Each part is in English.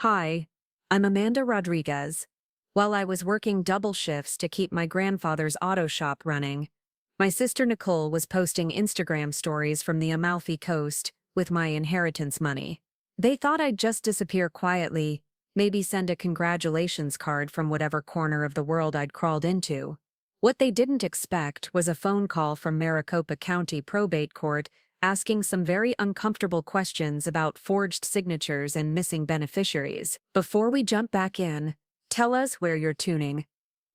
Hi, I'm Amanda Rodriguez. While I was working double shifts to keep my grandfather's auto shop running, my sister Nicole was posting Instagram stories from the Amalfi Coast with my inheritance money. They thought I'd just disappear quietly, maybe send a congratulations card from whatever corner of the world I'd crawled into. What they didn't expect was a phone call from Maricopa County Probate Court asking some very uncomfortable questions about forged signatures and missing beneficiaries. Before we jump back in, tell us where you're tuning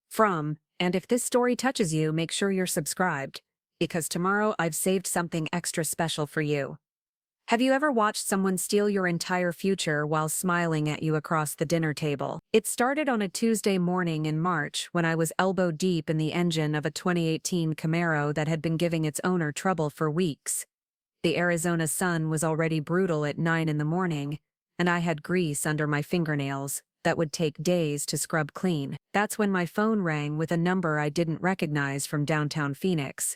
from, and if this story touches you, make sure you're subscribed, because tomorrow I've saved something extra special for you. Have you ever watched someone steal your entire future while smiling at you across the dinner table? It started on a Tuesday morning in March when I was elbow deep in the engine of a 2018 Camaro that had been giving its owner trouble for weeks. The Arizona sun was already brutal at 9 in the morning, and I had grease under my fingernails that would take days to scrub clean. That's when my phone rang with a number I didn't recognize from downtown Phoenix.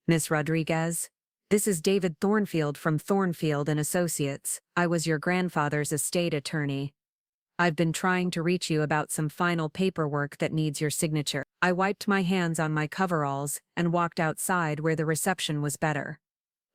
"Miss Rodriguez? This is David Thornfield from Thornfield and Associates. I was your grandfather's estate attorney. I've been trying to reach you about some final paperwork that needs your signature." I wiped my hands on my coveralls and walked outside where the reception was better.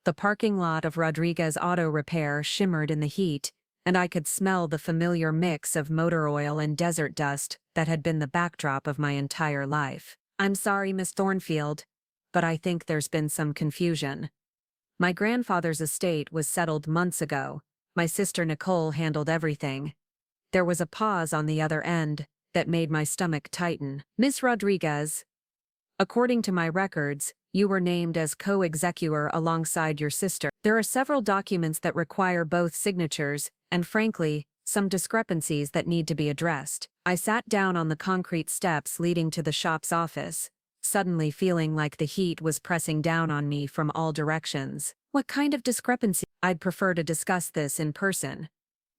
The parking lot of Rodriguez Auto Repair shimmered in the heat, and I could smell the familiar mix of motor oil and desert dust that had been the backdrop of my entire life. "I'm sorry, Miss Thornfield, but I think there's been some confusion. My grandfather's estate was settled months ago. My sister Nicole handled everything." There was a pause on the other end that made my stomach tighten. "Miss Rodriguez, according to my records, you were named as co-executor alongside your sister. There are several documents that require both signatures, and frankly, some discrepancies that need to be addressed." I sat down on the concrete steps leading to the shop's office, suddenly feeling like the heat was pressing down on me from all directions. "What kind of discrepancy?" "I'd prefer to discuss this in person.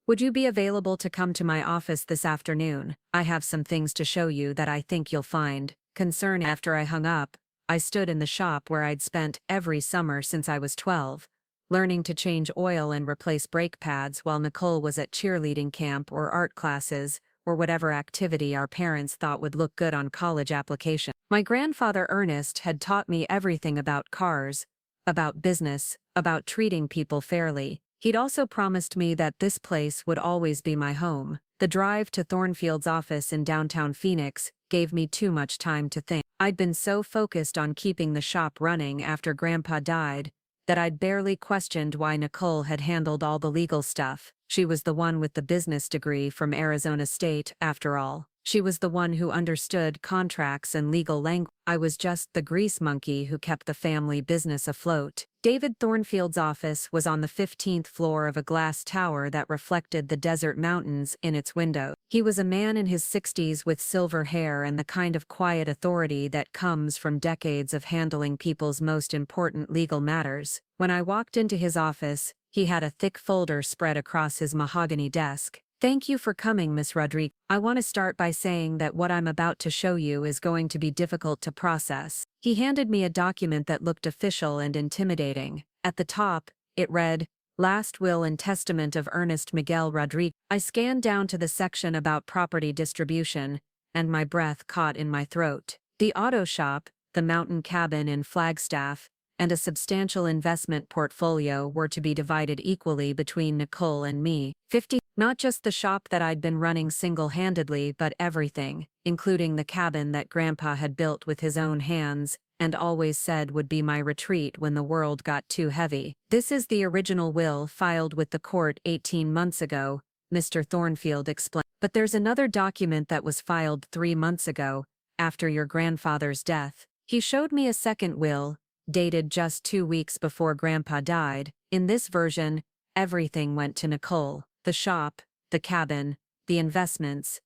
Would you be available to come to my office this afternoon? I have some things to show you that I think you'll find concern." After I hung up, I stood in the shop where I'd spent every summer since I was 12, learning to change oil and replace brake pads while Nicole was at cheerleading camp or art classes, or whatever activity our parents thought would look good on college application. My grandfather Ernest had taught me everything about cars, about business, about treating people fairly. He'd also promised me that this place would always be my home. The drive to Thornfield's office in downtown Phoenix gave me too much time to think. I'd been so focused on keeping the shop running after Grandpa died that I'd barely questioned why Nicole had handled all the legal stuff. She was the one with the business degree from Arizona State, after all. She was the one who understood contracts and legal language. I was just the grease monkey who kept the family business afloat. David Thornfield's office was on the 15th floor of a glass tower that reflected the desert mountains in its window. He was a man in his 60s with silver hair and the kind of quiet authority that comes from decades of handling people's most important legal matters. When I walked into his office, he had a thick folder spread across his mahogany desk. "Thank you for coming, Miss Rodriguez. I want to start by saying that what I'm about to show you is going to be difficult to process." He handed me a document that looked official and intimidating. At the top, it read, "Last Will and Testament of Ernest Miguel Rodriguez." I scanned down to the section about property distribution, and my breath caught in my throat. The auto shop, the mountain cabin in Flagstaff, and a substantial investment portfolio were to be divided equally between Nicole and me. 50. Not just the shop that I'd been running single-handedly, but everything, including the cabin that Grandpa had built with his own hands and always said would be my retreat when the world got too heavy. "This is the original will filed with the court 18 months ago, Mr. Thornfield explained. But there's another document that was filed 3 months ago, after your grandfather's death." He showed me a second will, dated just 2 weeks before Grandpa died. In this version, everything went to Nicole. The shop, the cabin, the investments,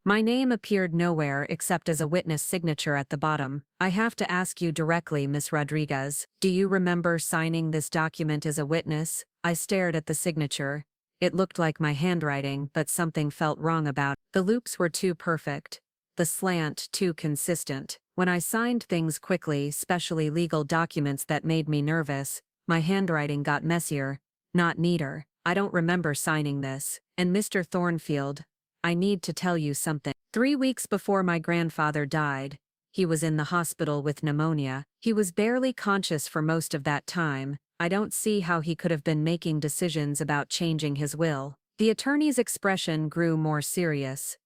my name appeared nowhere except as a witness signature at the bottom. "I have to ask you directly, Miss Rodriguez, do you remember signing this document as a witness?" I stared at the signature. It looked like my handwriting, but something felt wrong about it. The loops were too perfect, the slant too consistent. When I signed things quickly, especially legal documents that made me nervous, my handwriting got messier, not neater. "I don't remember signing this." And Mr. Thornfield, I need to tell you something. 3 weeks before my grandfather died, he was in the hospital with pneumonia. He was barely conscious for most of that time. I don't see how he could have been making decisions about changing his will. The attorney's expression grew more serious.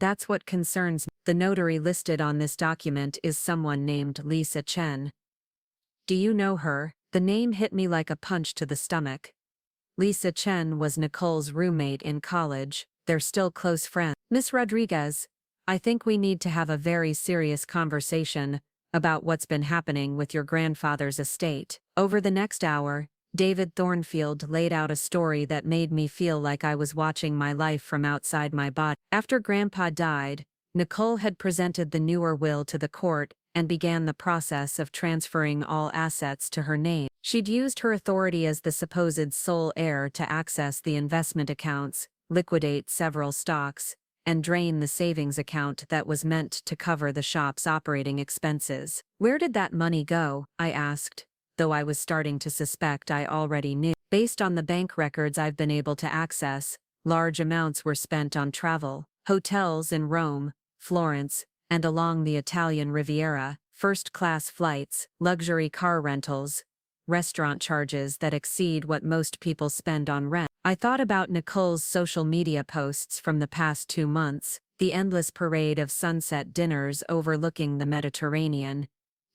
That's what concerns me. The notary listed on this document is someone named Lisa Chen. Do you know her? The name hit me like a punch to the stomach. Lisa Chen was Nicole's roommate in college. They're still close friends. Miss Rodriguez, I think we need to have a very serious conversation about what's been happening with your grandfather's estate. Over the next hour, David Thornfield laid out a story that made me feel like I was watching my life from outside my body. After Grandpa died, Nicole had presented the newer will to the court and began the process of transferring all assets to her name. She'd used her authority as the supposed sole heir to access the investment accounts, liquidate several stocks, and drain the savings account that was meant to cover the shop's operating expenses. Where did that money go? I asked, though I was starting to suspect I already knew. Based on the bank records I've been able to access, large amounts were spent on travel, hotels in Rome, Florence, and along the Italian Riviera, first-class flights, luxury car rentals, restaurant charges that exceed what most people spend on rent. I thought about Nicole's social media posts from the past 2 months, the endless parade of sunset dinners overlooking the Mediterranean,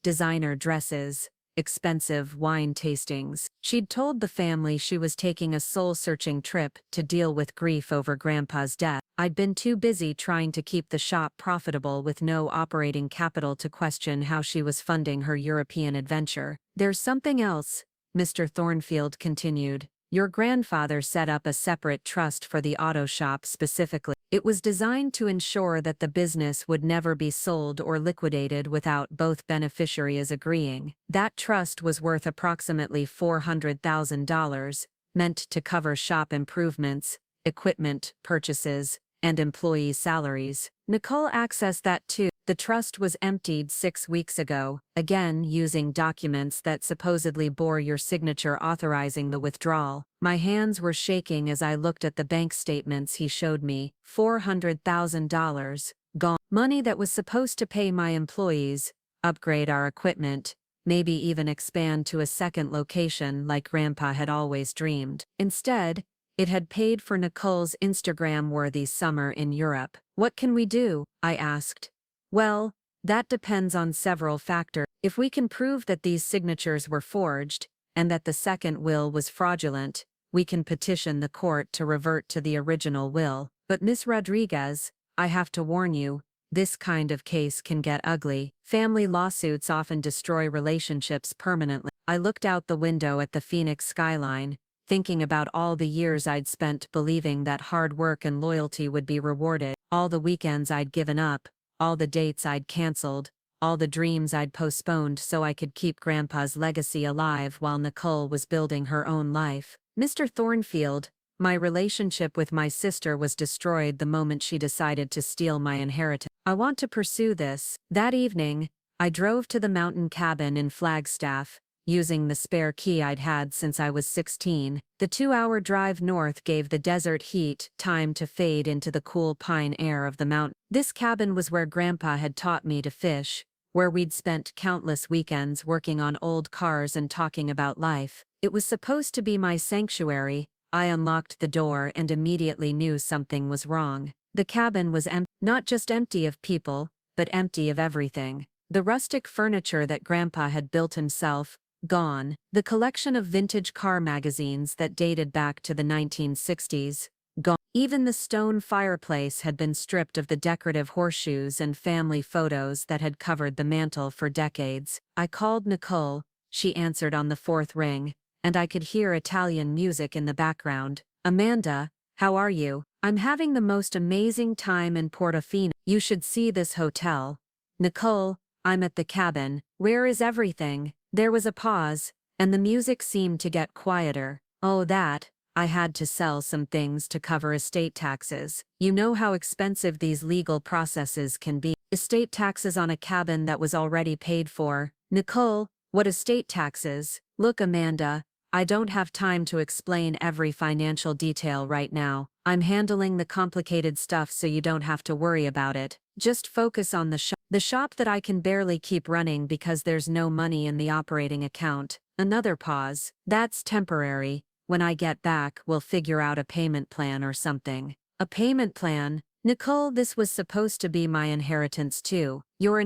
designer dresses, expensive wine tastings. She'd told the family she was taking a soul-searching trip to deal with grief over Grandpa's death. I'd been too busy trying to keep the shop profitable with no operating capital to question how she was funding her European adventure. There's something else, Mr. Thornfield continued. Your grandfather set up a separate trust for the auto shop specifically. It was designed to ensure that the business would never be sold or liquidated without both beneficiaries agreeing. That trust was worth approximately $400,000, meant to cover shop improvements, equipment purchases, and employee salaries. Nicole accessed that too. The trust was emptied 6 weeks ago, again using documents that supposedly bore your signature authorizing the withdrawal. My hands were shaking as I looked at the bank statements he showed me. $400,000, gone. Money that was supposed to pay my employees, upgrade our equipment, maybe even expand to a second location like Grandpa had always dreamed. Instead, it had paid for Nicole's Instagram-worthy summer in Europe. What can we do? I asked. Well, that depends on several factors. If we can prove that these signatures were forged, and that the second will was fraudulent, we can petition the court to revert to the original will. But Miss Rodriguez, I have to warn you, this kind of case can get ugly. Family lawsuits often destroy relationships permanently. I looked out the window at the Phoenix skyline, thinking about all the years I'd spent believing that hard work and loyalty would be rewarded, all the weekends I'd given up, all the dates I'd canceled, all the dreams I'd postponed so I could keep Grandpa's legacy alive while Nicole was building her own life. Mr. Thornfield, my relationship with my sister was destroyed the moment she decided to steal my inheritance. I want to pursue this. That evening, I drove to the mountain cabin in Flagstaff, using the spare key I'd had since I was 16. The 2-hour drive north gave the desert heat time to fade into the cool pine air of the mountain. This cabin was where Grandpa had taught me to fish, where we'd spent countless weekends working on old cars and talking about life. It was supposed to be my sanctuary. I unlocked the door and immediately knew something was wrong. The cabin was empty, not just empty of people, but empty of everything. The rustic furniture that Grandpa had built himself, gone. The collection of vintage car magazines that dated back to the 1960s, gone. Even the stone fireplace had been stripped of the decorative horseshoes and family photos that had covered the mantel for decades. I called Nicole, she answered on the 4th ring, and I could hear Italian music in the background. Amanda, how are you? I'm having the most amazing time in Portofino. You should see this hotel. Nicole, I'm at the cabin. Where is everything? There was a pause, and the music seemed to get quieter. Oh, that. I had to sell some things to cover estate taxes. You know how expensive these legal processes can be. Estate taxes on a cabin that was already paid for. Nicole, what estate taxes? Look, Amanda, I don't have time to explain every financial detail right now. I'm handling the complicated stuff so you don't have to worry about it. Just focus on the shop that I can barely keep running because there's no money in the operating account. Another pause. That's temporary. When I get back, we'll figure out a payment plan or something. A payment plan? Nicole, this was supposed to be my inheritance too. Your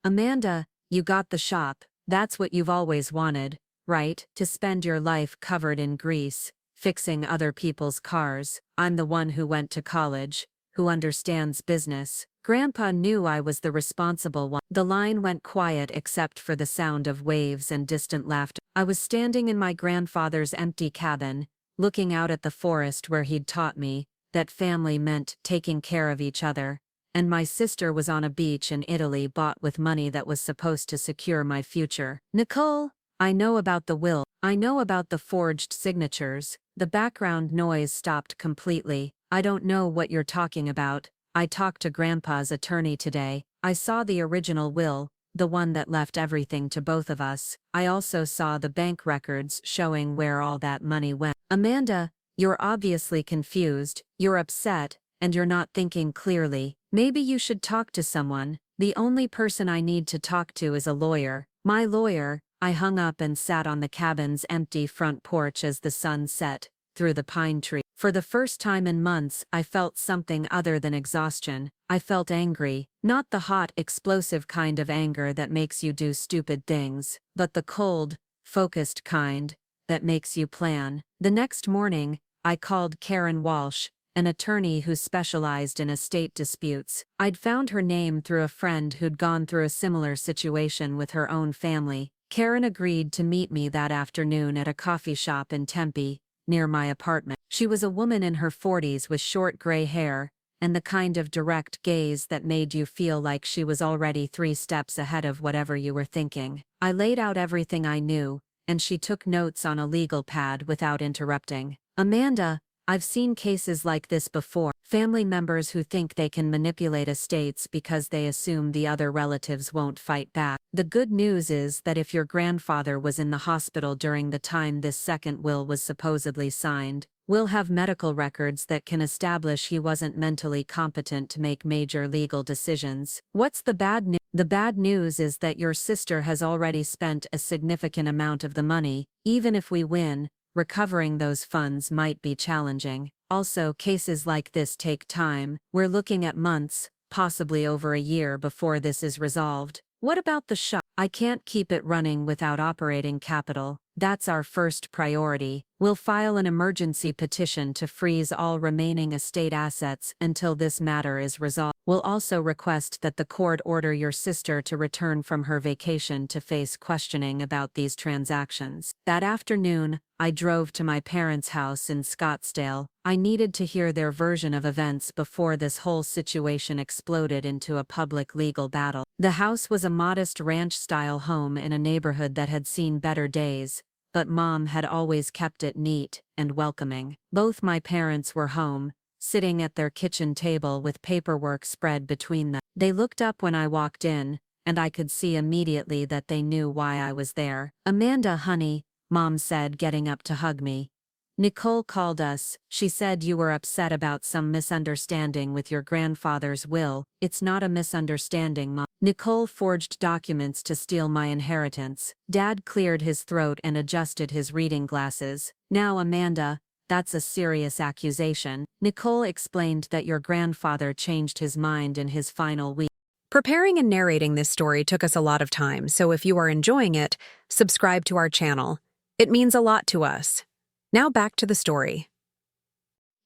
Amanda, you got the shop. That's what you've always wanted, right? To spend your life covered in grease, fixing other people's cars. I'm the one who went to college, who understands business. Grandpa knew I was the responsible one. The line went quiet except for the sound of waves and distant laughter. I was standing in my grandfather's empty cabin, looking out at the forest where he'd taught me that family meant taking care of each other, and my sister was on a beach in Italy bought with money that was supposed to secure my future. Nicole, I know about the will. I know about the forged signatures. The background noise stopped completely. I don't know what you're talking about. I talked to Grandpa's attorney today. I saw the original will, the one that left everything to both of us. I also saw the bank records showing where all that money went. Amanda, you're obviously confused, you're upset, and you're not thinking clearly. Maybe you should talk to someone. The only person I need to talk to is a lawyer. My lawyer. I hung up and sat on the cabin's empty front porch as the sun set through the pine tree. For the first time in months, I felt something other than exhaustion. I felt angry, not the hot, explosive kind of anger that makes you do stupid things, but the cold, focused kind that makes you plan. The next morning, I called Karen Walsh, an attorney who specialized in estate disputes. I'd found her name through a friend who'd gone through a similar situation with her own family. Karen agreed to meet me that afternoon at a coffee shop in Tempe, near my apartment. She was a woman in her 40s with short gray hair, and the kind of direct gaze that made you feel like she was already 3 steps ahead of whatever you were thinking. I laid out everything I knew, and she took notes on a legal pad without interrupting. Amanda, I've seen cases like this before. Family members who think they can manipulate estates because they assume the other relatives won't fight back. The good news is that if your grandfather was in the hospital during the time this second will was supposedly signed, we'll have medical records that can establish he wasn't mentally competent to make major legal decisions. What's the bad news? The bad news is that your sister has already spent a significant amount of the money. Even if we win, recovering those funds might be challenging. Also, cases like this take time. We're looking at months, possibly over a year before this is resolved. What about the shop? I can't keep it running without operating capital. That's our first priority. We'll file an emergency petition to freeze all remaining estate assets until this matter is resolved. We'll also request that the court order your sister to return from her vacation to face questioning about these transactions. That afternoon, I drove to my parents' house in Scottsdale. I needed to hear their version of events before this whole situation exploded into a public legal battle. The house was a modest ranch-style home in a neighborhood that had seen better days, but Mom had always kept it neat and welcoming. Both my parents were home, sitting at their kitchen table with paperwork spread between them. They looked up when I walked in, and I could see immediately that they knew why I was there. Amanda, honey, Mom said, getting up to hug me. Nicole called us. She said you were upset about some misunderstanding with your grandfather's will. It's not a misunderstanding, Mom. Nicole forged documents to steal my inheritance. Dad cleared his throat and adjusted his reading glasses. Now, Amanda, that's a serious accusation. Nicole explained that your grandfather changed his mind in his final week. Preparing and narrating this story took us a lot of time, so if you are enjoying it, subscribe to our channel. It means a lot to us. Now back to the story.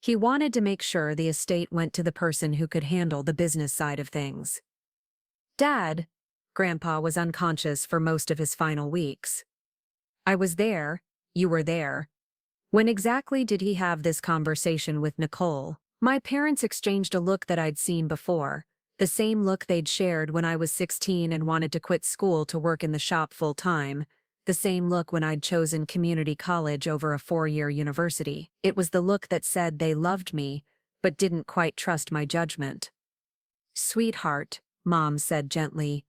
He wanted to make sure the estate went to the person who could handle the business side of things. Dad, Grandpa was unconscious for most of his final weeks. I was there, you were there. When exactly did he have this conversation with Nicole? My parents exchanged a look that I'd seen before, the same look they'd shared when I was 16 and wanted to quit school to work in the shop full-time. The same look when I'd chosen community college over a 4-year university. It was the look that said they loved me, but didn't quite trust my judgment. Sweetheart, Mom said gently,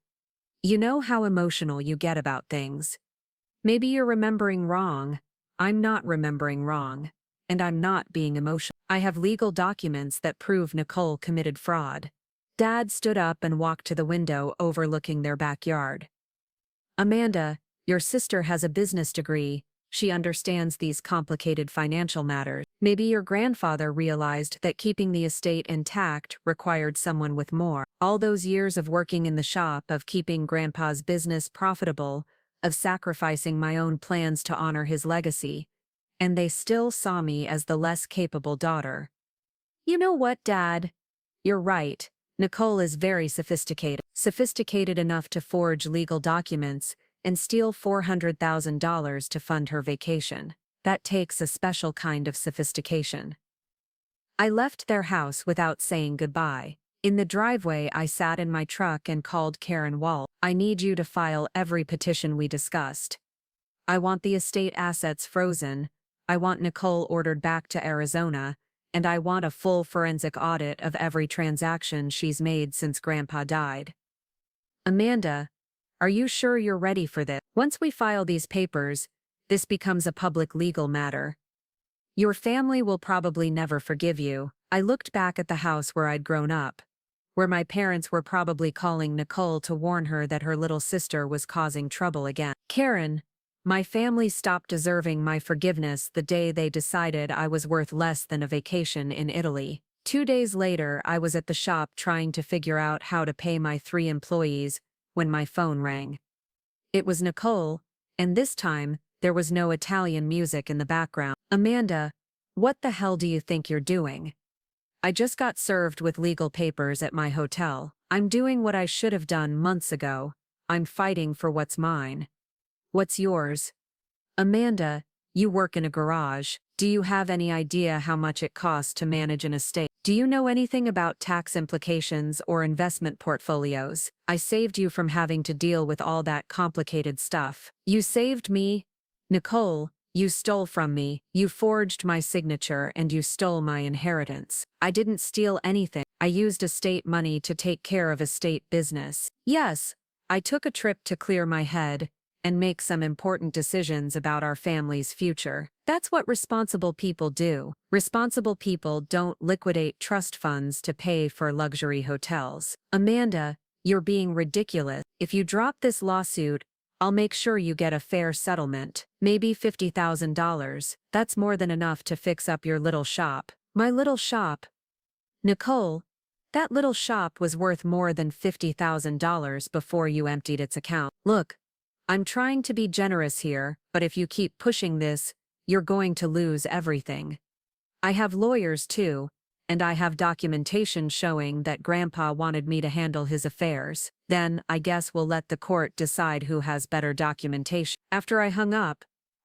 you know how emotional you get about things. Maybe you're remembering wrong. I'm not remembering wrong. And I'm not being emotional. I have legal documents that prove Nicole committed fraud. Dad stood up and walked to the window overlooking their backyard. Amanda, your sister has a business degree. She understands these complicated financial matters. Maybe your grandfather realized that keeping the estate intact required someone with more. All those years of working in the shop, of keeping Grandpa's business profitable, of sacrificing my own plans to honor his legacy. And they still saw me as the less capable daughter. You know what, Dad? You're right. Nicole is very sophisticated. Sophisticated enough to forge legal documents and steal $400,000 to fund her vacation. That takes a special kind of sophistication. I left their house without saying goodbye. In the driveway, I sat in my truck and called Karen Wall. I need you to file every petition we discussed. I want the estate assets frozen. I want Nicole ordered back to Arizona. And I want a full forensic audit of every transaction she's made since Grandpa died. Amanda, are you sure you're ready for this? Once we file these papers, this becomes a public legal matter. Your family will probably never forgive you. I looked back at the house where I'd grown up, where my parents were probably calling Nicole to warn her that her little sister was causing trouble again. Karen, my family stopped deserving my forgiveness the day they decided I was worth less than a vacation in Italy. 2 days later, I was at the shop trying to figure out how to pay my 3 employees when my phone rang. It was Nicole, and this time, there was no Italian music in the background. Amanda, what the hell do you think you're doing? I just got served with legal papers at my hotel. I'm doing what I should have done months ago. I'm fighting for what's mine. What's yours? Amanda, you work in a garage. Do you have any idea how much it costs to manage an estate? Do you know anything about tax implications or investment portfolios? I saved you from having to deal with all that complicated stuff. You saved me. Nicole, you stole from me. You forged my signature and you stole my inheritance. I didn't steal anything. I used estate money to take care of estate business. Yes, I took a trip to clear my head and make some important decisions about our family's future. That's what responsible people do. Responsible people don't liquidate trust funds to pay for luxury hotels. Amanda, you're being ridiculous. If you drop this lawsuit, I'll make sure you get a fair settlement. Maybe $50,000. That's more than enough to fix up your little shop. My little shop? Nicole, that little shop was worth more than $50,000 before you emptied its account. Look, I'm trying to be generous here, but if you keep pushing this, you're going to lose everything. I have lawyers too, and I have documentation showing that Grandpa wanted me to handle his affairs. Then, I guess we'll let the court decide who has better documentation. After I hung up,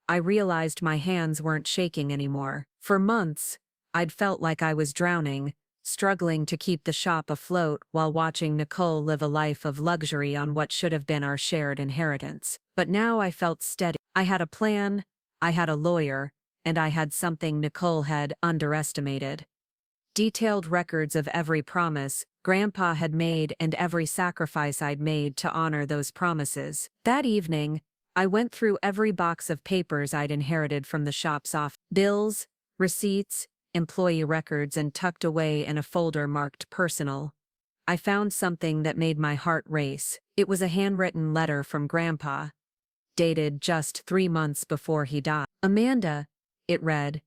I realized my hands weren't shaking anymore. For months, I'd felt like I was drowning, struggling to keep the shop afloat while watching Nicole live a life of luxury on what should have been our shared inheritance. But now I felt steady. I had a plan, I had a lawyer, and I had something Nicole had underestimated. Detailed records of every promise Grandpa had made and every sacrifice I'd made to honor those promises. That evening, I went through every box of papers I'd inherited from the shop's office. Bills, receipts, employee records, and tucked away in a folder marked personal. I found something that made my heart race. It was a handwritten letter from Grandpa, dated just 3 months before he died. Amanda, it read,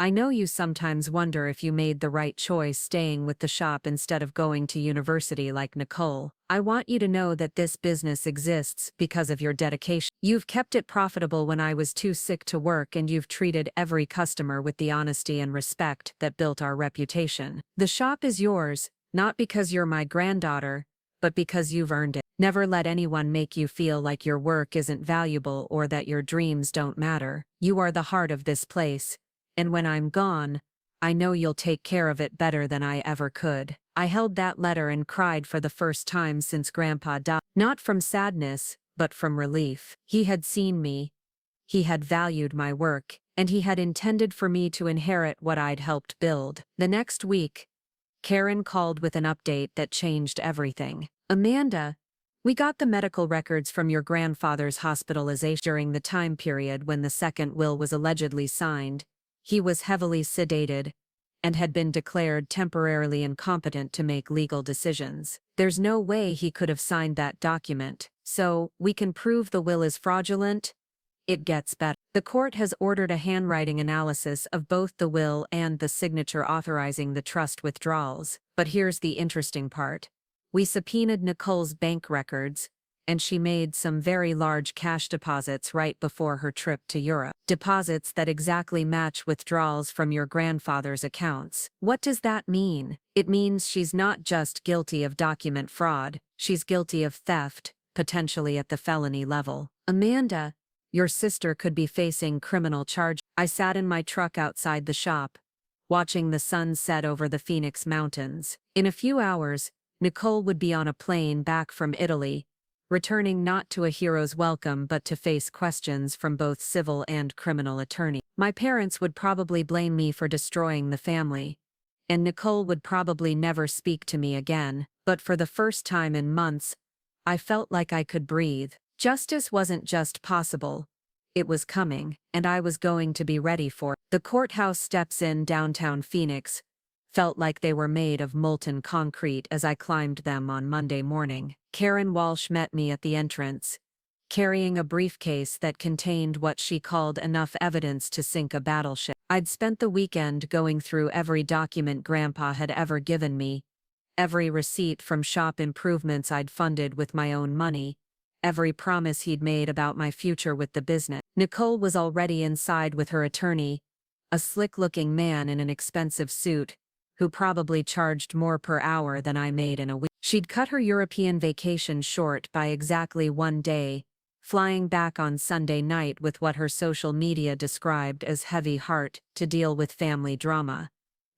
I know you sometimes wonder if you made the right choice staying with the shop instead of going to university like Nicole. I want you to know that this business exists because of your dedication. You've kept it profitable when I was too sick to work, and you've treated every customer with the honesty and respect that built our reputation. The shop is yours, not because you're my granddaughter, but because you've earned it. Never let anyone make you feel like your work isn't valuable or that your dreams don't matter. You are the heart of this place. And when I'm gone, I know you'll take care of it better than I ever could. I held that letter and cried for the first time since Grandpa died. Not from sadness, but from relief. He had seen me. He had valued my work, and he had intended for me to inherit what I'd helped build. The next week, Karen called with an update that changed everything. Amanda, We got the medical records from your grandfather's hospitalization during the time period when the second will was allegedly signed. He was heavily sedated and had been declared temporarily incompetent to make legal decisions. There's no way he could have signed that document, so we can prove the will is fraudulent. It gets better. The court has ordered a handwriting analysis of both the will and the signature authorizing the trust withdrawals. But here's the interesting part. We subpoenaed Nicole's bank records, and she made some very large cash deposits right before her trip to Europe. Deposits that exactly match withdrawals from your grandfather's accounts. What does that mean? It means she's not just guilty of document fraud, she's guilty of theft, potentially at the felony level. Amanda, your sister could be facing criminal charge. I sat in my truck outside the shop, watching the sun set over the Phoenix Mountains. In a few hours, Nicole would be on a plane back from Italy, returning not to a hero's welcome but to face questions from both civil and criminal attorneys. My parents would probably blame me for destroying the family, and Nicole would probably never speak to me again, but for the first time in months, I felt like I could breathe. Justice wasn't just possible, it was coming, and I was going to be ready for it. The courthouse steps in downtown Phoenix felt like they were made of molten concrete as I climbed them on Monday morning. Karen Walsh met me at the entrance, carrying a briefcase that contained what she called enough evidence to sink a battleship. I'd spent the weekend going through every document Grandpa had ever given me, every receipt from shop improvements I'd funded with my own money, every promise he'd made about my future with the business. Nicole was already inside with her attorney, a slick-looking man in an expensive suit, who probably charged more per hour than I made in a week. She'd cut her European vacation short by exactly 1 day, flying back on Sunday night with what her social media described as heavy heart to deal with family drama.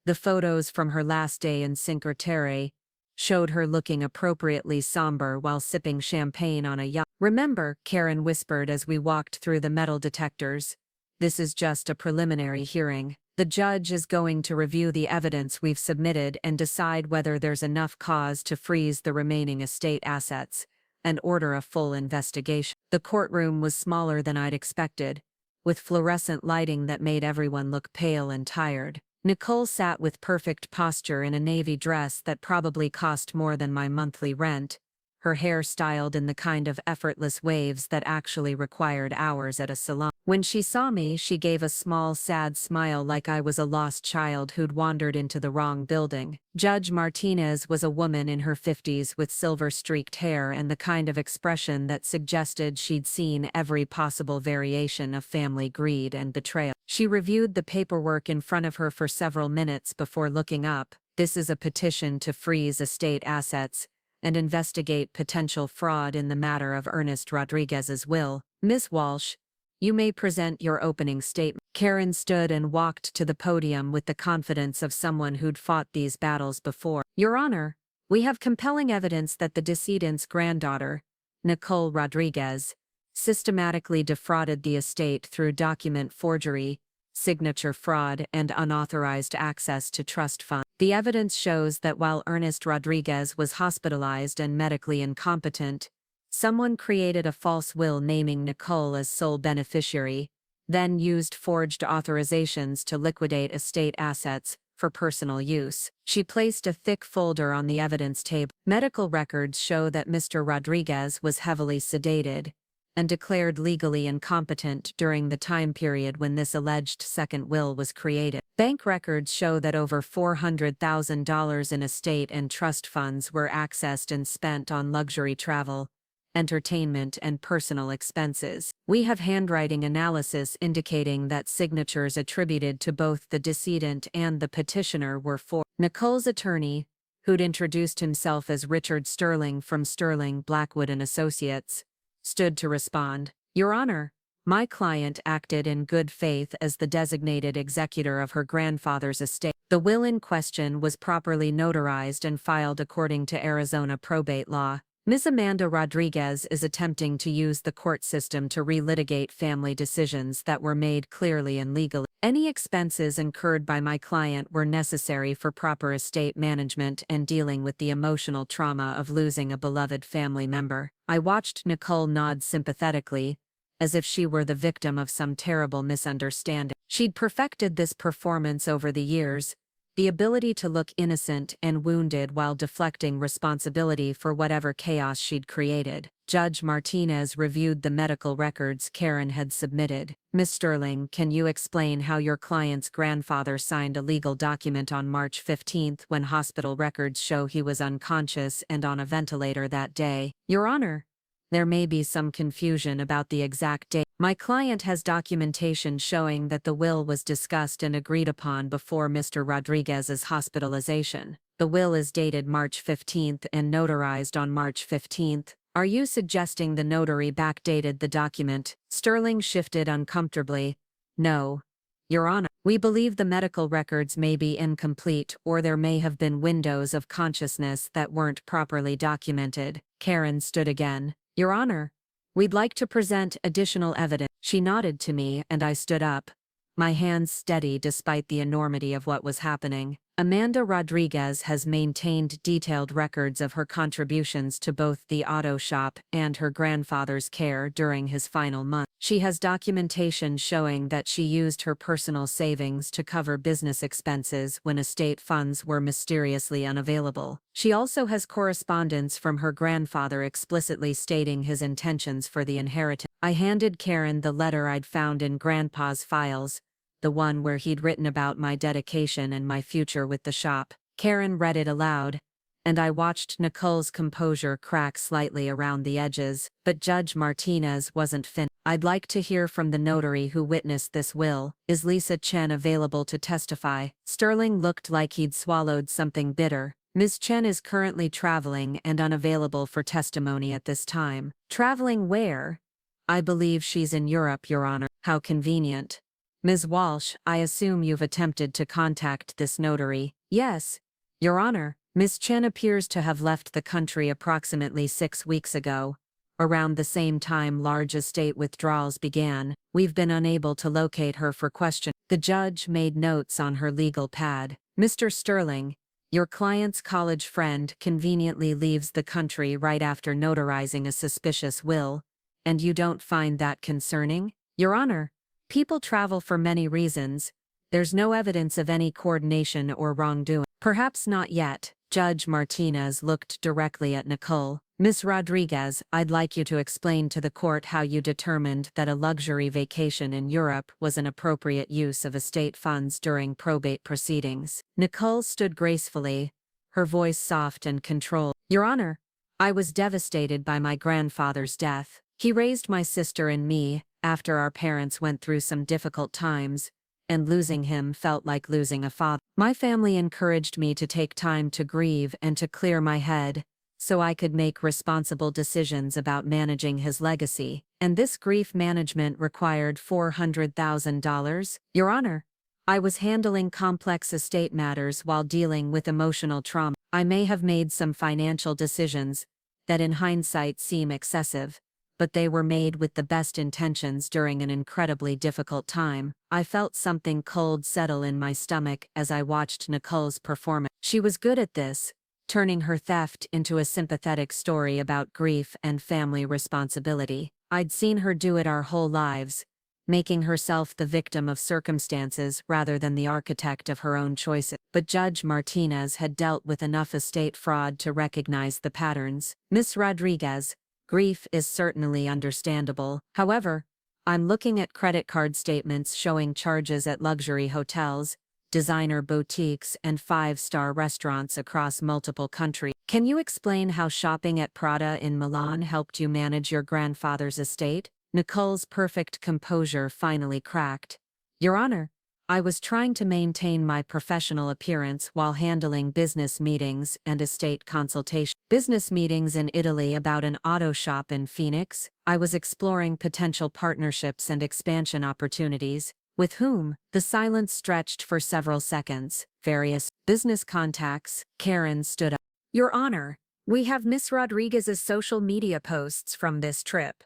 The photos from her last day in Cinque Terre showed her looking appropriately somber while sipping champagne on a yacht. "Remember," Karen whispered as we walked through the metal detectors, "this is just a preliminary hearing. The judge is going to review the evidence we've submitted and decide whether there's enough cause to freeze the remaining estate assets and order a full investigation." The courtroom was smaller than I'd expected, with fluorescent lighting that made everyone look pale and tired. Nicole sat with perfect posture in a navy dress that probably cost more than my monthly rent, her hair styled in the kind of effortless waves that actually required hours at a salon. When she saw me, she gave a small, sad smile like I was a lost child who'd wandered into the wrong building. Judge Martinez was a woman in her 50s with silver-streaked hair and the kind of expression that suggested she'd seen every possible variation of family greed and betrayal. She reviewed the paperwork in front of her for several minutes before looking up. "This is a petition to freeze estate assets and investigate potential fraud in the matter of Ernest Rodriguez's will. Ms. Walsh, you may present your opening statement." Karen stood and walked to the podium with the confidence of someone who'd fought these battles before. "Your Honor, we have compelling evidence that the decedent's granddaughter, Nicole Rodriguez, systematically defrauded the estate through document forgery, signature fraud, and unauthorized access to trust funds. The evidence shows that while Ernest Rodriguez was hospitalized and medically incompetent, someone created a false will naming Nicole as sole beneficiary, then used forged authorizations to liquidate estate assets for personal use. She placed a thick folder on the evidence table. Medical records show that Mr. Rodriguez was heavily sedated and declared legally incompetent during the time period when this alleged second will was created. Bank records show that over $400,000 in estate and trust funds were accessed and spent on luxury travel, entertainment, and personal expenses. We have handwriting analysis indicating that signatures attributed to both the decedent and the petitioner were for Nicole's attorney, who'd introduced himself as Richard Sterling from Sterling, Blackwood and Associates, stood to respond. "Your Honor, my client acted in good faith as the designated executor of her grandfather's estate. The will in question was properly notarized and filed according to Arizona probate law. Ms. Amanda Rodriguez is attempting to use the court system to relitigate family decisions that were made clearly and legally. Any expenses incurred by my client were necessary for proper estate management and dealing with the emotional trauma of losing a beloved family member. I watched Nicole nod sympathetically, as if she were the victim of some terrible misunderstanding. She'd perfected this performance over the years, the ability to look innocent and wounded while deflecting responsibility for whatever chaos she'd created. Judge Martinez reviewed the medical records Karen had submitted. Miss Sterling, can you explain how your client's grandfather signed a legal document on March 15th when hospital records show he was unconscious and on a ventilator that day? Your Honor, there may be some confusion about the exact date. My client has documentation showing that the will was discussed and agreed upon before Mr. Rodriguez's hospitalization. The will is dated March 15th and notarized on March 15th. Are you suggesting the notary backdated the document? Sterling shifted uncomfortably. No, Your Honor. We believe the medical records may be incomplete or there may have been windows of consciousness that weren't properly documented. Karen stood again. Your Honor, we'd like to present additional evidence. She nodded to me and I stood up, my hands steady despite the enormity of what was happening. Amanda Rodriguez has maintained detailed records of her contributions to both the auto shop and her grandfather's care during his final month. She has documentation showing that she used her personal savings to cover business expenses when estate funds were mysteriously unavailable. She also has correspondence from her grandfather explicitly stating his intentions for the inheritance. I handed Karen the letter I'd found in Grandpa's files, the one where he'd written about my dedication and my future with the shop. Karen read it aloud, and I watched Nicole's composure crack slightly around the edges, but Judge Martinez wasn't finished. I'd like to hear from the notary who witnessed this will. Is Lisa Chen available to testify? Sterling looked like he'd swallowed something bitter. Ms. Chen is currently traveling and unavailable for testimony at this time. Traveling where? I believe she's in Europe, Your Honor. How convenient. Ms. Walsh, I assume you've attempted to contact this notary. Yes, Your Honor. Ms. Chen appears to have left the country approximately 6 weeks ago. Around the same time large estate withdrawals began, we've been unable to locate her for question. The judge made notes on her legal pad. Mr. Sterling, your client's college friend conveniently leaves the country right after notarizing a suspicious will, and you don't find that concerning? Your Honor, people travel for many reasons. There's no evidence of any coordination or wrongdoing. Perhaps not yet. Judge Martinez looked directly at Nicole. Ms. Rodriguez, I'd like you to explain to the court how you determined that a luxury vacation in Europe was an appropriate use of estate funds during probate proceedings. Nicole stood gracefully, her voice soft and controlled. Your Honor, I was devastated by my grandfather's death. He raised my sister and me after our parents went through some difficult times, and losing him felt like losing a father. My family encouraged me to take time to grieve and to clear my head, so I could make responsible decisions about managing his legacy, and this grief management required $400,000. Your Honor, I was handling complex estate matters while dealing with emotional trauma. I may have made some financial decisions that in hindsight seem excessive, but they were made with the best intentions during an incredibly difficult time. I felt something cold settle in my stomach as I watched Nicole's performance. She was good at this, turning her theft into a sympathetic story about grief and family responsibility. I'd seen her do it our whole lives, making herself the victim of circumstances rather than the architect of her own choices. But Judge Martinez had dealt with enough estate fraud to recognize the patterns. Miss Rodriguez, grief is certainly understandable. However, I'm looking at credit card statements showing charges at luxury hotels, designer boutiques, and 5-star restaurants across multiple countries. Can you explain how shopping at Prada in Milan helped you manage your grandfather's estate? Nicole's perfect composure finally cracked. Your Honor, I was trying to maintain my professional appearance while handling business meetings and estate consultation. Business meetings in Italy about an auto shop in Phoenix. I was exploring potential partnerships and expansion opportunities. With whom? The silence stretched for several seconds. Various business contacts. Karen stood up. Your Honor, we have Miss Rodriguez's social media posts from this trip.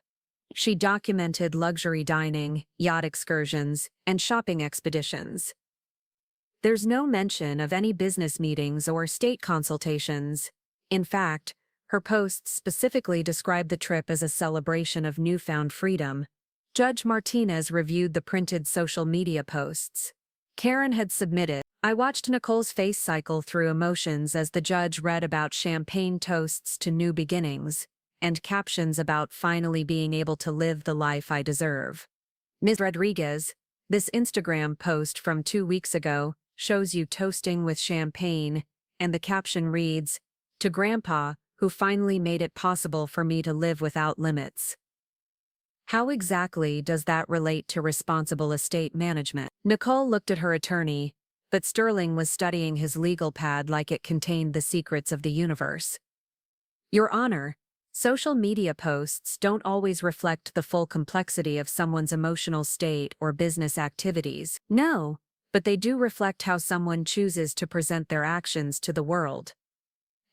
She documented luxury dining, yacht excursions, and shopping expeditions. There's no mention of any business meetings or state consultations. In fact, her posts specifically describe the trip as a celebration of newfound freedom. Judge Martinez reviewed the printed social media posts. Karen had submitted. I watched Nicole's face cycle through emotions as the judge read about champagne toasts to new beginnings, and captions about finally being able to live the life I deserve. Ms. Rodriguez, this Instagram post from 2 weeks ago shows you toasting with champagne, and the caption reads, "To Grandpa, who finally made it possible for me to live without limits." How exactly does that relate to responsible estate management? Nicole looked at her attorney, but Sterling was studying his legal pad like it contained the secrets of the universe. Your Honor, social media posts don't always reflect the full complexity of someone's emotional state or business activities. No, but they do reflect how someone chooses to present their actions to the world.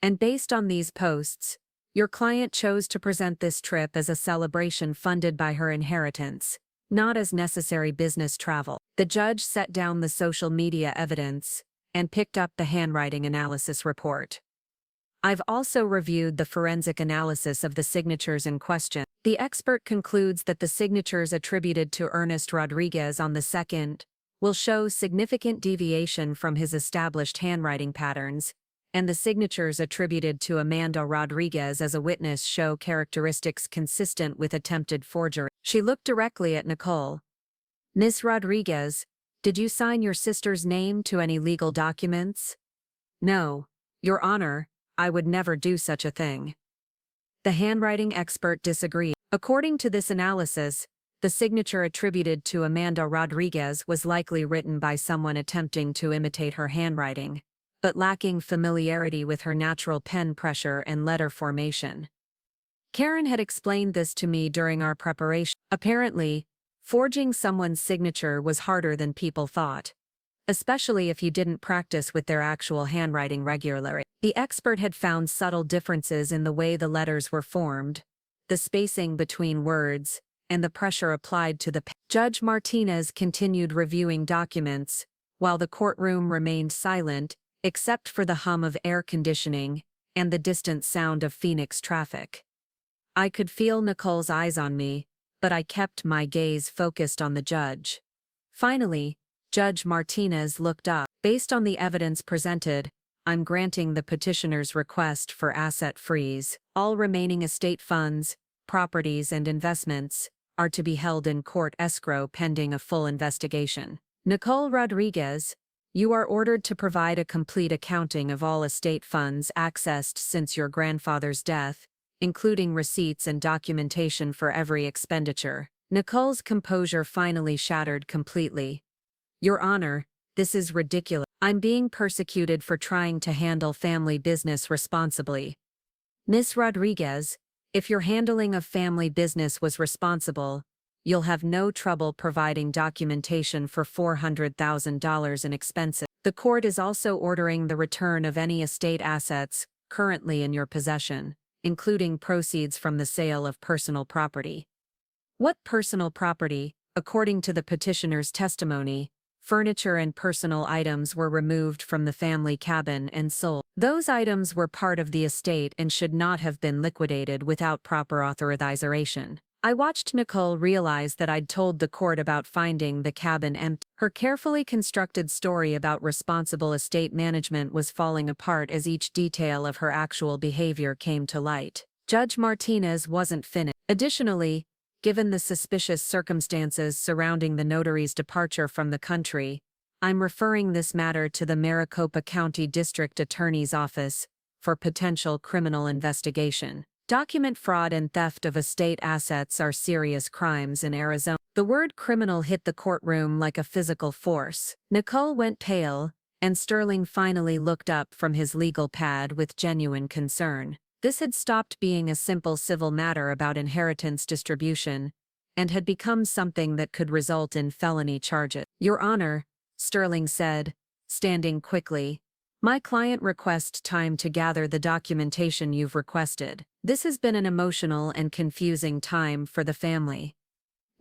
And based on these posts, your client chose to present this trip as a celebration funded by her inheritance, not as necessary business travel. The judge set down the social media evidence and picked up the handwriting analysis report. I've also reviewed the forensic analysis of the signatures in question. The expert concludes that the signatures attributed to Ernest Rodriguez on the 2nd will show significant deviation from his established handwriting patterns, and the signatures attributed to Amanda Rodriguez as a witness show characteristics consistent with attempted forgery. She looked directly at Nicole. Miss Rodriguez, did you sign your sister's name to any legal documents? No, Your Honor, I would never do such a thing. The handwriting expert disagreed. According to this analysis, the signature attributed to Amanda Rodriguez was likely written by someone attempting to imitate her handwriting, but lacking familiarity with her natural pen pressure and letter formation. Karen had explained this to me during our preparation. Apparently, forging someone's signature was harder than people thought, especially if you didn't practice with their actual handwriting regularly. The expert had found subtle differences in the way the letters were formed, the spacing between words, and the pressure applied to the pen. Judge Martinez continued reviewing documents, while the courtroom remained silent, except for the hum of air conditioning and the distant sound of Phoenix traffic. I could feel Nicole's eyes on me, but I kept my gaze focused on the judge. Finally, Judge Martinez looked up. Based on the evidence presented, I'm granting the petitioner's request for asset freeze. All remaining estate funds, properties, and investments are to be held in court escrow pending a full investigation. Nicole Rodriguez, you are ordered to provide a complete accounting of all estate funds accessed since your grandfather's death, including receipts and documentation for every expenditure. Nicole's composure finally shattered completely. Your Honor, this is ridiculous. I'm being persecuted for trying to handle family business responsibly. Miss Rodriguez, if your handling of family business was responsible, you'll have no trouble providing documentation for $400,000 in expenses. The court is also ordering the return of any estate assets currently in your possession, including proceeds from the sale of personal property. What personal property? According to the petitioner's testimony, furniture and personal items were removed from the family cabin and sold. Those items were part of the estate and should not have been liquidated without proper authorization. I watched Nicole realize that I'd told the court about finding the cabin empty. Her carefully constructed story about responsible estate management was falling apart as each detail of her actual behavior came to light. Judge Martinez wasn't finished. Additionally, given the suspicious circumstances surrounding the notary's departure from the country, I'm referring this matter to the Maricopa County District Attorney's Office for potential criminal investigation. Document fraud and theft of estate assets are serious crimes in Arizona. The word criminal hit the courtroom like a physical force. Nicole went pale, and Sterling finally looked up from his legal pad with genuine concern. This had stopped being a simple civil matter about inheritance distribution, and had become something that could result in felony charges. Your Honor, Sterling said, standing quickly, my client requests time to gather the documentation you've requested. This has been an emotional and confusing time for the family.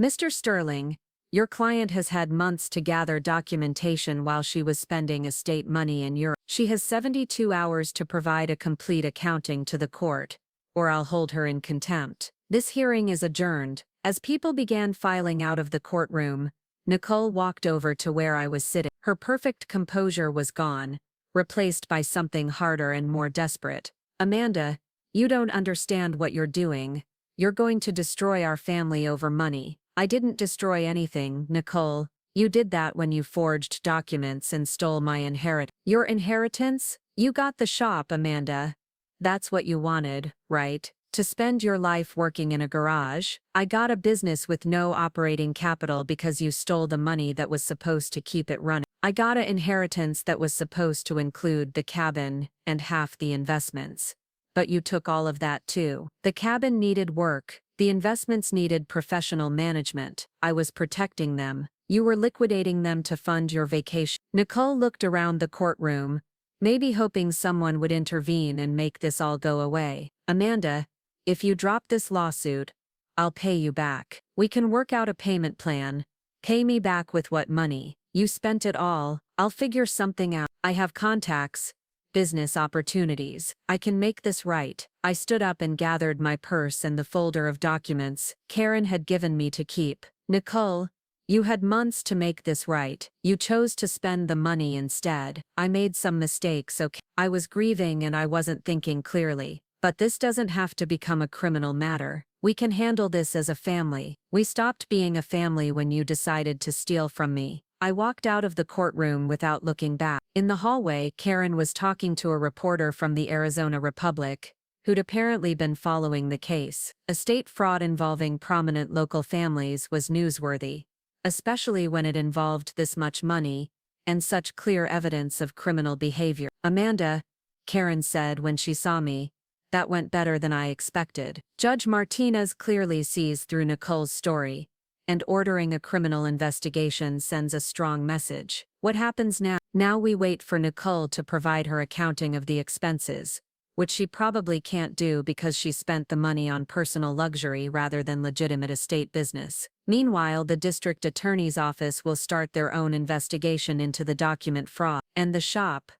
Mr. Sterling, your client has had months to gather documentation while she was spending estate money in Europe. She has 72 hours to provide a complete accounting to the court, or I'll hold her in contempt. This hearing is adjourned. As people began filing out of the courtroom, Nicole walked over to where I was sitting. Her perfect composure was gone, replaced by something harder and more desperate. Amanda, you don't understand what you're doing. You're going to destroy our family over money. I didn't destroy anything, Nicole. You did that when you forged documents and stole my inheritance. Your inheritance? You got the shop, Amanda. That's what you wanted, right? To spend your life working in a garage? I got a business with no operating capital because you stole the money that was supposed to keep it running. I got an inheritance that was supposed to include the cabin and half the investments. But you took all of that too. The cabin needed work. The investments needed professional management. I was protecting them. You were liquidating them to fund your vacation. Nicole looked around the courtroom, maybe hoping someone would intervene and make this all go away. Amanda, if you drop this lawsuit, I'll pay you back. We can work out a payment plan. Pay me back with what money. You spent it all. I'll figure something out. I have contacts. Business opportunities. I can make this right. I stood up and gathered my purse and the folder of documents Karen had given me to keep. Nicole, you had months to make this right. You chose to spend the money instead. I made some mistakes, okay? I was grieving and I wasn't thinking clearly. But this doesn't have to become a criminal matter. We can handle this as a family. We stopped being a family when you decided to steal from me. I walked out of the courtroom without looking back. In the hallway, Karen was talking to a reporter from the Arizona Republic, who'd apparently been following the case. Estate fraud involving prominent local families was newsworthy, especially when it involved this much money and such clear evidence of criminal behavior. Amanda, Karen said when she saw me, that went better than I expected. Judge Martinez clearly sees through Nicole's story, and ordering a criminal investigation sends a strong message. What happens now? Now we wait for Nicole to provide her accounting of the expenses, which she probably can't do because she spent the money on personal luxury rather than legitimate estate business. Meanwhile, the district attorney's office will start their own investigation into the document fraud. And the shop.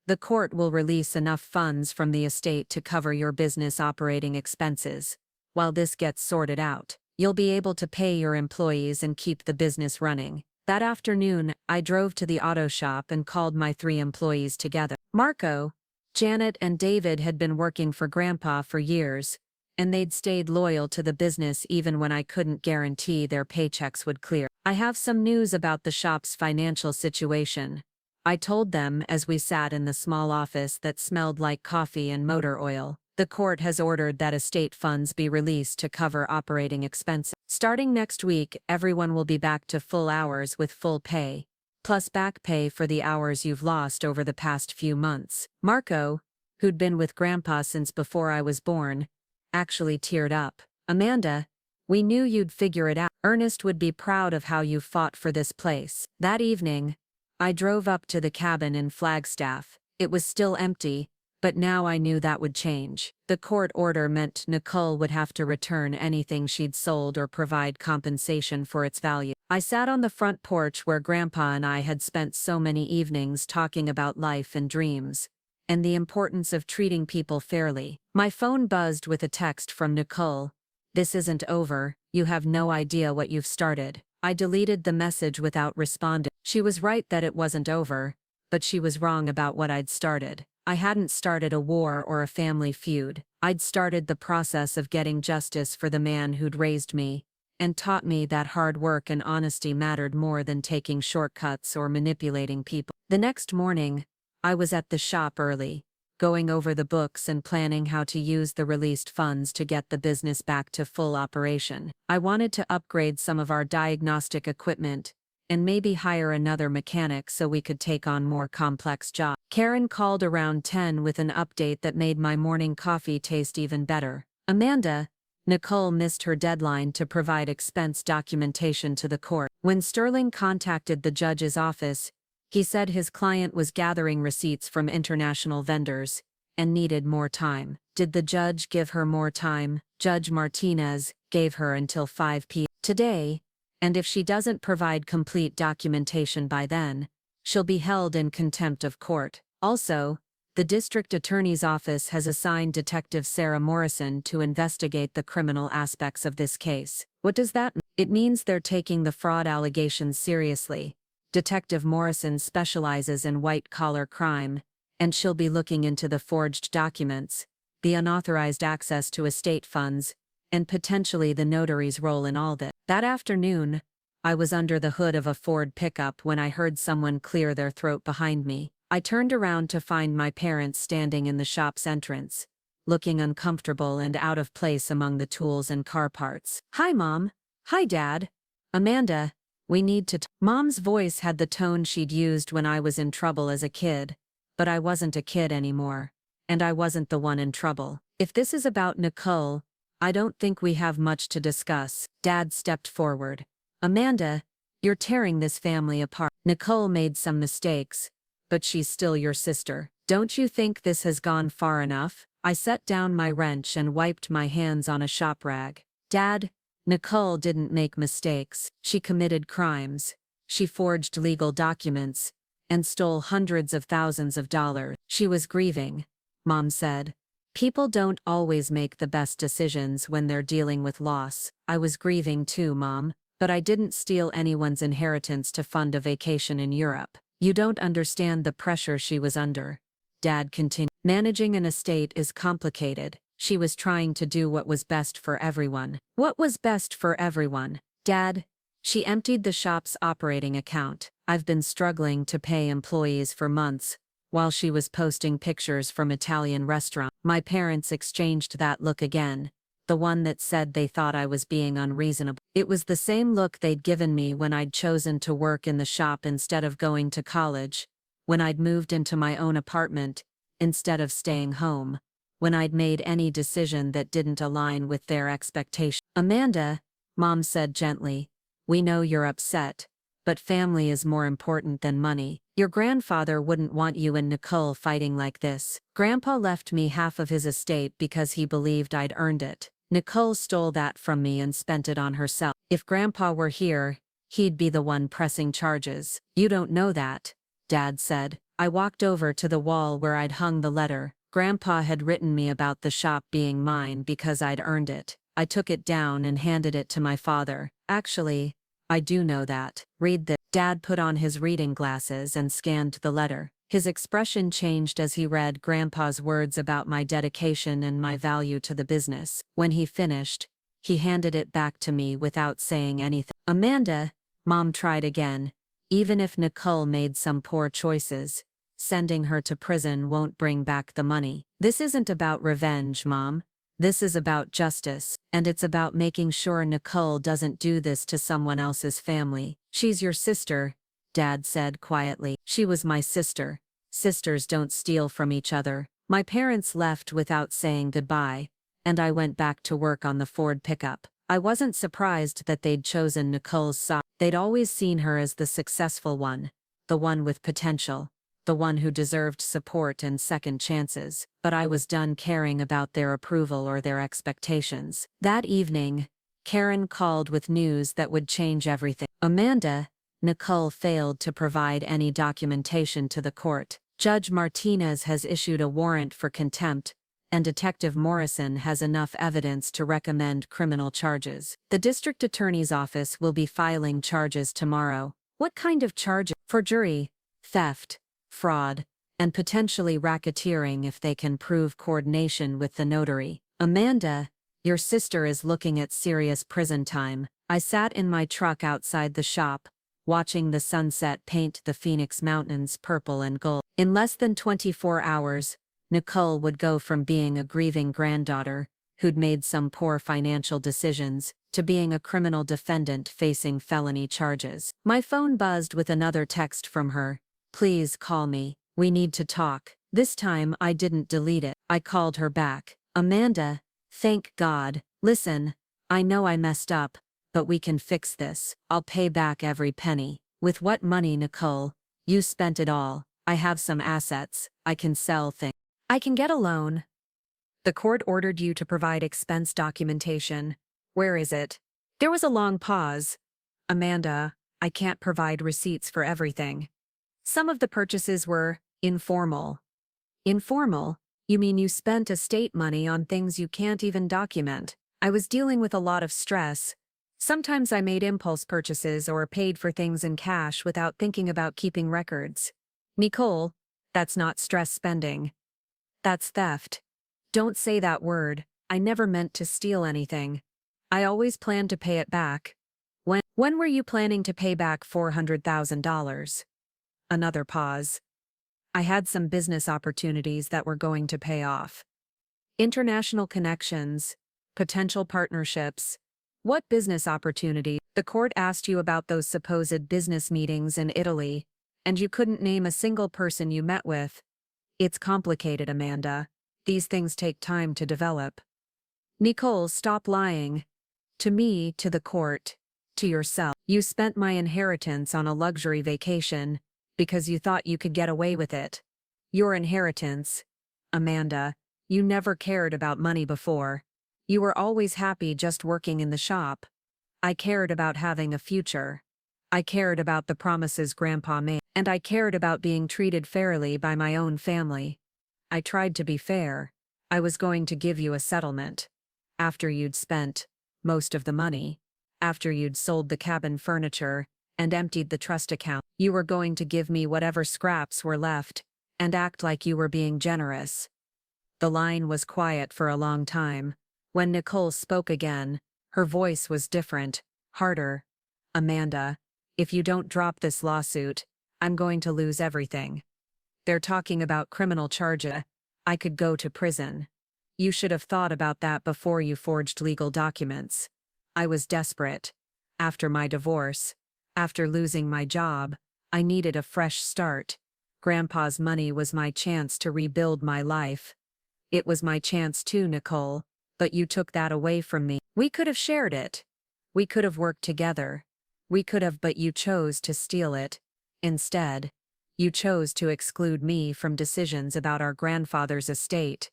The court will release enough funds from the estate to cover your business operating expenses. While this gets sorted out, you'll be able to pay your employees and keep the business running. That afternoon, I drove to the auto shop and called my 3 employees together. Marco, Janet and David had been working for Grandpa for years, and they'd stayed loyal to the business even when I couldn't guarantee their paychecks would clear. I have some news about the shop's financial situation. I told them as we sat in the small office that smelled like coffee and motor oil. The court has ordered that estate funds be released to cover operating expenses. Starting next week, everyone will be back to full hours with full pay, plus back pay for the hours you've lost over the past few months. Marco, who'd been with Grandpa since before I was born, actually teared up. Amanda, we knew you'd figure it out. Ernest would be proud of how you fought for this place. That evening, I drove up to the cabin in Flagstaff. It was still empty, but now I knew that would change. The court order meant Nicole would have to return anything she'd sold or provide compensation for its value. I sat on the front porch where Grandpa and I had spent so many evenings talking about life and dreams, and the importance of treating people fairly. My phone buzzed with a text from Nicole. This isn't over, you have no idea what you've started. I deleted the message without responding. She was right that it wasn't over, but she was wrong about what I'd started. I hadn't started a war or a family feud. I'd started the process of getting justice for the man who'd raised me, and taught me that hard work and honesty mattered more than taking shortcuts or manipulating people. The next morning, I was at the shop early, going over the books and planning how to use the released funds to get the business back to full operation. I wanted to upgrade some of our diagnostic equipment, and maybe hire another mechanic so we could take on more complex jobs. Karen called around 10 with an update that made my morning coffee taste even better. Amanda, Nicole missed her deadline to provide expense documentation to the court. When Sterling contacted the judge's office, he said his client was gathering receipts from international vendors, and needed more time. Did the judge give her more time? Judge Martinez gave her until 5 p.m. today, and if she doesn't provide complete documentation by then, she'll be held in contempt of court. Also, the district attorney's office has assigned Detective Sarah Morrison to investigate the criminal aspects of this case. What does that mean? It means they're taking the fraud allegations seriously. Detective Morrison specializes in white-collar crime, and she'll be looking into the forged documents, the unauthorized access to estate funds, and potentially the notary's role in all this. That afternoon, I was under the hood of a Ford pickup when I heard someone clear their throat behind me. I turned around to find my parents standing in the shop's entrance, looking uncomfortable and out of place among the tools and car parts. "Hi, Mom." "Hi, Dad." "Amanda, we need to Mom's voice had the tone she'd used when I was in trouble as a kid, but I wasn't a kid anymore, and I wasn't the one in trouble. "If this is about Nicole, I don't think we have much to discuss." Dad stepped forward. "Amanda, you're tearing this family apart. Nicole made some mistakes, but she's still your sister. Don't you think this has gone far enough?" I set down my wrench and wiped my hands on a shop rag. "Dad, Nicole didn't make mistakes. She committed crimes. She forged legal documents and stole hundreds of thousands of dollars. She was grieving," Mom said. "People don't always make the best decisions when they're dealing with loss." "I was grieving too, Mom, but I didn't steal anyone's inheritance to fund a vacation in Europe." "You don't understand the pressure she was under," Dad continued. "Managing an estate is complicated. She was trying to do what was best for everyone." "What was best for everyone?" "Dad, she emptied the shop's operating account. I've been struggling to pay employees for months, while she was posting pictures from Italian restaurants." My parents exchanged that look again, the one that said they thought I was being unreasonable. It was the same look they'd given me when I'd chosen to work in the shop instead of going to college, when I'd moved into my own apartment instead of staying home, when I'd made any decision that didn't align with their expectations. "Amanda," Mom said gently, "we know you're upset, but family is more important than money. Your grandfather wouldn't want you and Nicole fighting like this. Grandpa left me half of his estate because he believed I'd earned it. Nicole stole that from me and spent it on herself. If Grandpa were here, he'd be the one pressing charges." "You don't know that," Dad said. I walked over to the wall where I'd hung the letter. Grandpa had written me about the shop being mine because I'd earned it. I took it down and handed it to my father. "Actually, I do know that. Read this." Dad put on his reading glasses and scanned the letter. His expression changed as he read Grandpa's words about my dedication and my value to the business. When he finished, he handed it back to me without saying anything. "Amanda," Mom tried again, "even if Nicole made some poor choices, sending her to prison won't bring back the money. This isn't about revenge, Mom. This is about justice, and it's about making sure Nicole doesn't do this to someone else's family." "She's your sister," Dad said quietly. "She was my sister. Sisters don't steal from each other." My parents left without saying goodbye, and I went back to work on the Ford pickup. I wasn't surprised that they'd chosen Nicole's side. They'd always seen her as the successful one, the one with potential, the one who deserved support and second chances, but I was done caring about their approval or their expectations. That evening, Karen called with news that would change everything. "Amanda, Nicole failed to provide any documentation to the court. Judge Martinez has issued a warrant for contempt, and Detective Morrison has enough evidence to recommend criminal charges. The district attorney's office will be filing charges tomorrow." "What kind of charges?" "Forgery, theft, fraud, and potentially racketeering if they can prove coordination with the notary." "Amanda, your sister is looking at serious prison time." I sat in my truck outside the shop, watching the sunset paint the Phoenix Mountains purple and gold. In less than 24 hours, Nicole would go from being a grieving granddaughter, who'd made some poor financial decisions, to being a criminal defendant facing felony charges. My phone buzzed with another text from her. "Please call me. We need to talk." This time I didn't delete it. I called her back. "Amanda, thank God. Listen, I know I messed up, but we can fix this. I'll pay back every penny." "With what money, Nicole? You spent it all. I have some assets. I can sell things." I can get a loan. The court ordered you to provide expense documentation. Where is it? There was a long pause. Amanda, I can't provide receipts for everything. Some of the purchases were informal. Informal? You mean you spent estate money on things you can't even document? I was dealing with a lot of stress. Sometimes I made impulse purchases or paid for things in cash without thinking about keeping records. Nicole, that's not stress spending. That's theft. Don't say that word. I never meant to steal anything. I always planned to pay it back. When were you planning to pay back $400,000? Another pause. I had some business opportunities that were going to pay off. International connections, potential partnerships. What business opportunity? The court asked you about those supposed business meetings in Italy, and you couldn't name a single person you met with. It's complicated, Amanda. These things take time to develop. Nicole, stop lying. To me, to the court, to yourself. You spent my inheritance on a luxury vacation because you thought you could get away with it. Your inheritance. Amanda, you never cared about money before. You were always happy just working in the shop. I cared about having a future. I cared about the promises Grandpa made, and I cared about being treated fairly by my own family. I tried to be fair. I was going to give you a settlement. After you'd spent most of the money, after you'd sold the cabin furniture and emptied the trust account, you were going to give me whatever scraps were left and act like you were being generous. The line was quiet for a long time. When Nicole spoke again, her voice was different, harder. Amanda, if you don't drop this lawsuit, I'm going to lose everything. They're talking about criminal charges. I could go to prison. You should have thought about that before you forged legal documents. I was desperate. After my divorce, after losing my job, I needed a fresh start. Grandpa's money was my chance to rebuild my life. It was my chance too, Nicole, but you took that away from me. We could have shared it. We could have worked together. We could have, but you chose to steal it. Instead, you chose to exclude me from decisions about our grandfather's estate.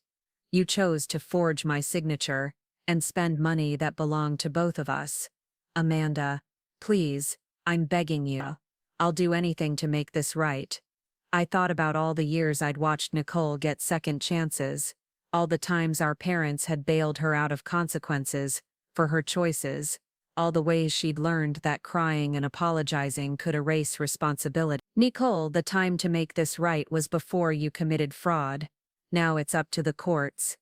You chose to forge my signature and spend money that belonged to both of us. Amanda, please, I'm begging you. I'll do anything to make this right. I thought about all the years I'd watched Nicole get second chances, all the times our parents had bailed her out of consequences for her choices, all the ways she'd learned that crying and apologizing could erase responsibility. Nicole, the time to make this right was before you committed fraud. Now it's up to the courts.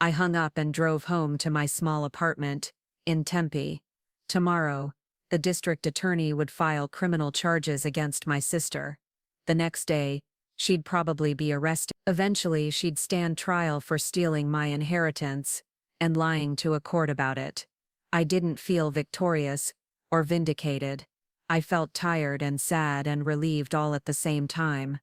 I hung up and drove home to my small apartment in Tempe. Tomorrow, the district attorney would file criminal charges against my sister. The next day, she'd probably be arrested. Eventually, she'd stand trial for stealing my inheritance and lying to a court about it. I didn't feel victorious or vindicated. I felt tired and sad and relieved all at the same time.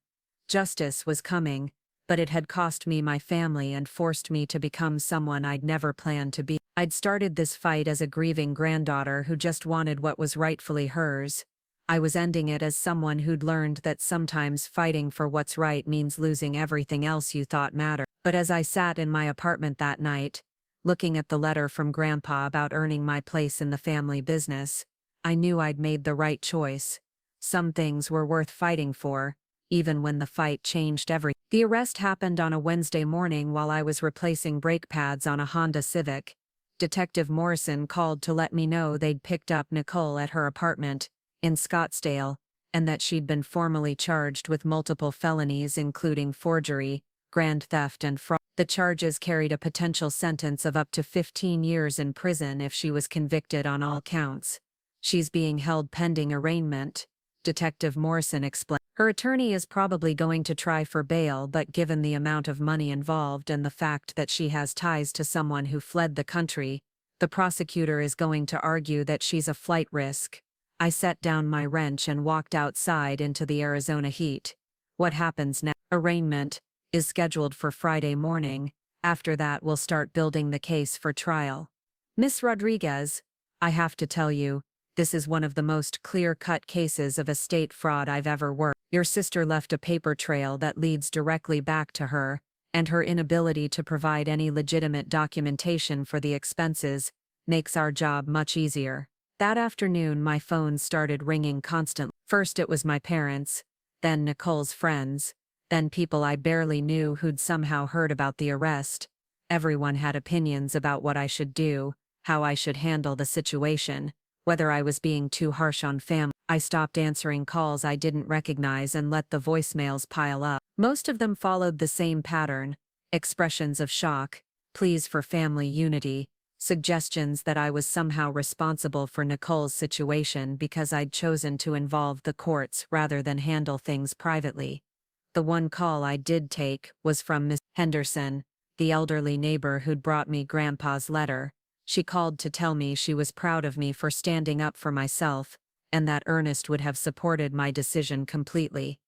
Justice was coming, but it had cost me my family and forced me to become someone I'd never planned to be. I'd started this fight as a grieving granddaughter who just wanted what was rightfully hers. I was ending it as someone who'd learned that sometimes fighting for what's right means losing everything else you thought mattered. But as I sat in my apartment that night, looking at the letter from Grandpa about earning my place in the family business, I knew I'd made the right choice. Some things were worth fighting for, even when the fight changed everything. The arrest happened on a Wednesday morning while I was replacing brake pads on a Honda Civic. Detective Morrison called to let me know they'd picked up Nicole at her apartment in Scottsdale, and that she'd been formally charged with multiple felonies including forgery, grand theft and fraud. The charges carried a potential sentence of up to 15 years in prison if she was convicted on all counts. She's being held pending arraignment, Detective Morrison explained. Her attorney is probably going to try for bail, but given the amount of money involved and the fact that she has ties to someone who fled the country, the prosecutor is going to argue that she's a flight risk. I set down my wrench and walked outside into the Arizona heat. What happens next? Arraignment is scheduled for Friday morning. After that, we'll start building the case for trial. Miss Rodriguez, I have to tell you, this is one of the most clear-cut cases of estate fraud I've ever worked. Your sister left a paper trail that leads directly back to her, and her inability to provide any legitimate documentation for the expenses makes our job much easier. That afternoon, my phone started ringing constantly. First it was my parents, then Nicole's friends, then people I barely knew who'd somehow heard about the arrest. Everyone had opinions about what I should do, how I should handle the situation, whether I was being too harsh on family. I stopped answering calls I didn't recognize and let the voicemails pile up. Most of them followed the same pattern: expressions of shock, pleas for family unity, suggestions that I was somehow responsible for Nicole's situation because I'd chosen to involve the courts rather than handle things privately. The one call I did take was from Miss Henderson, the elderly neighbor who'd brought me Grandpa's letter. She called to tell me she was proud of me for standing up for myself, and that Ernest would have supported my decision completely.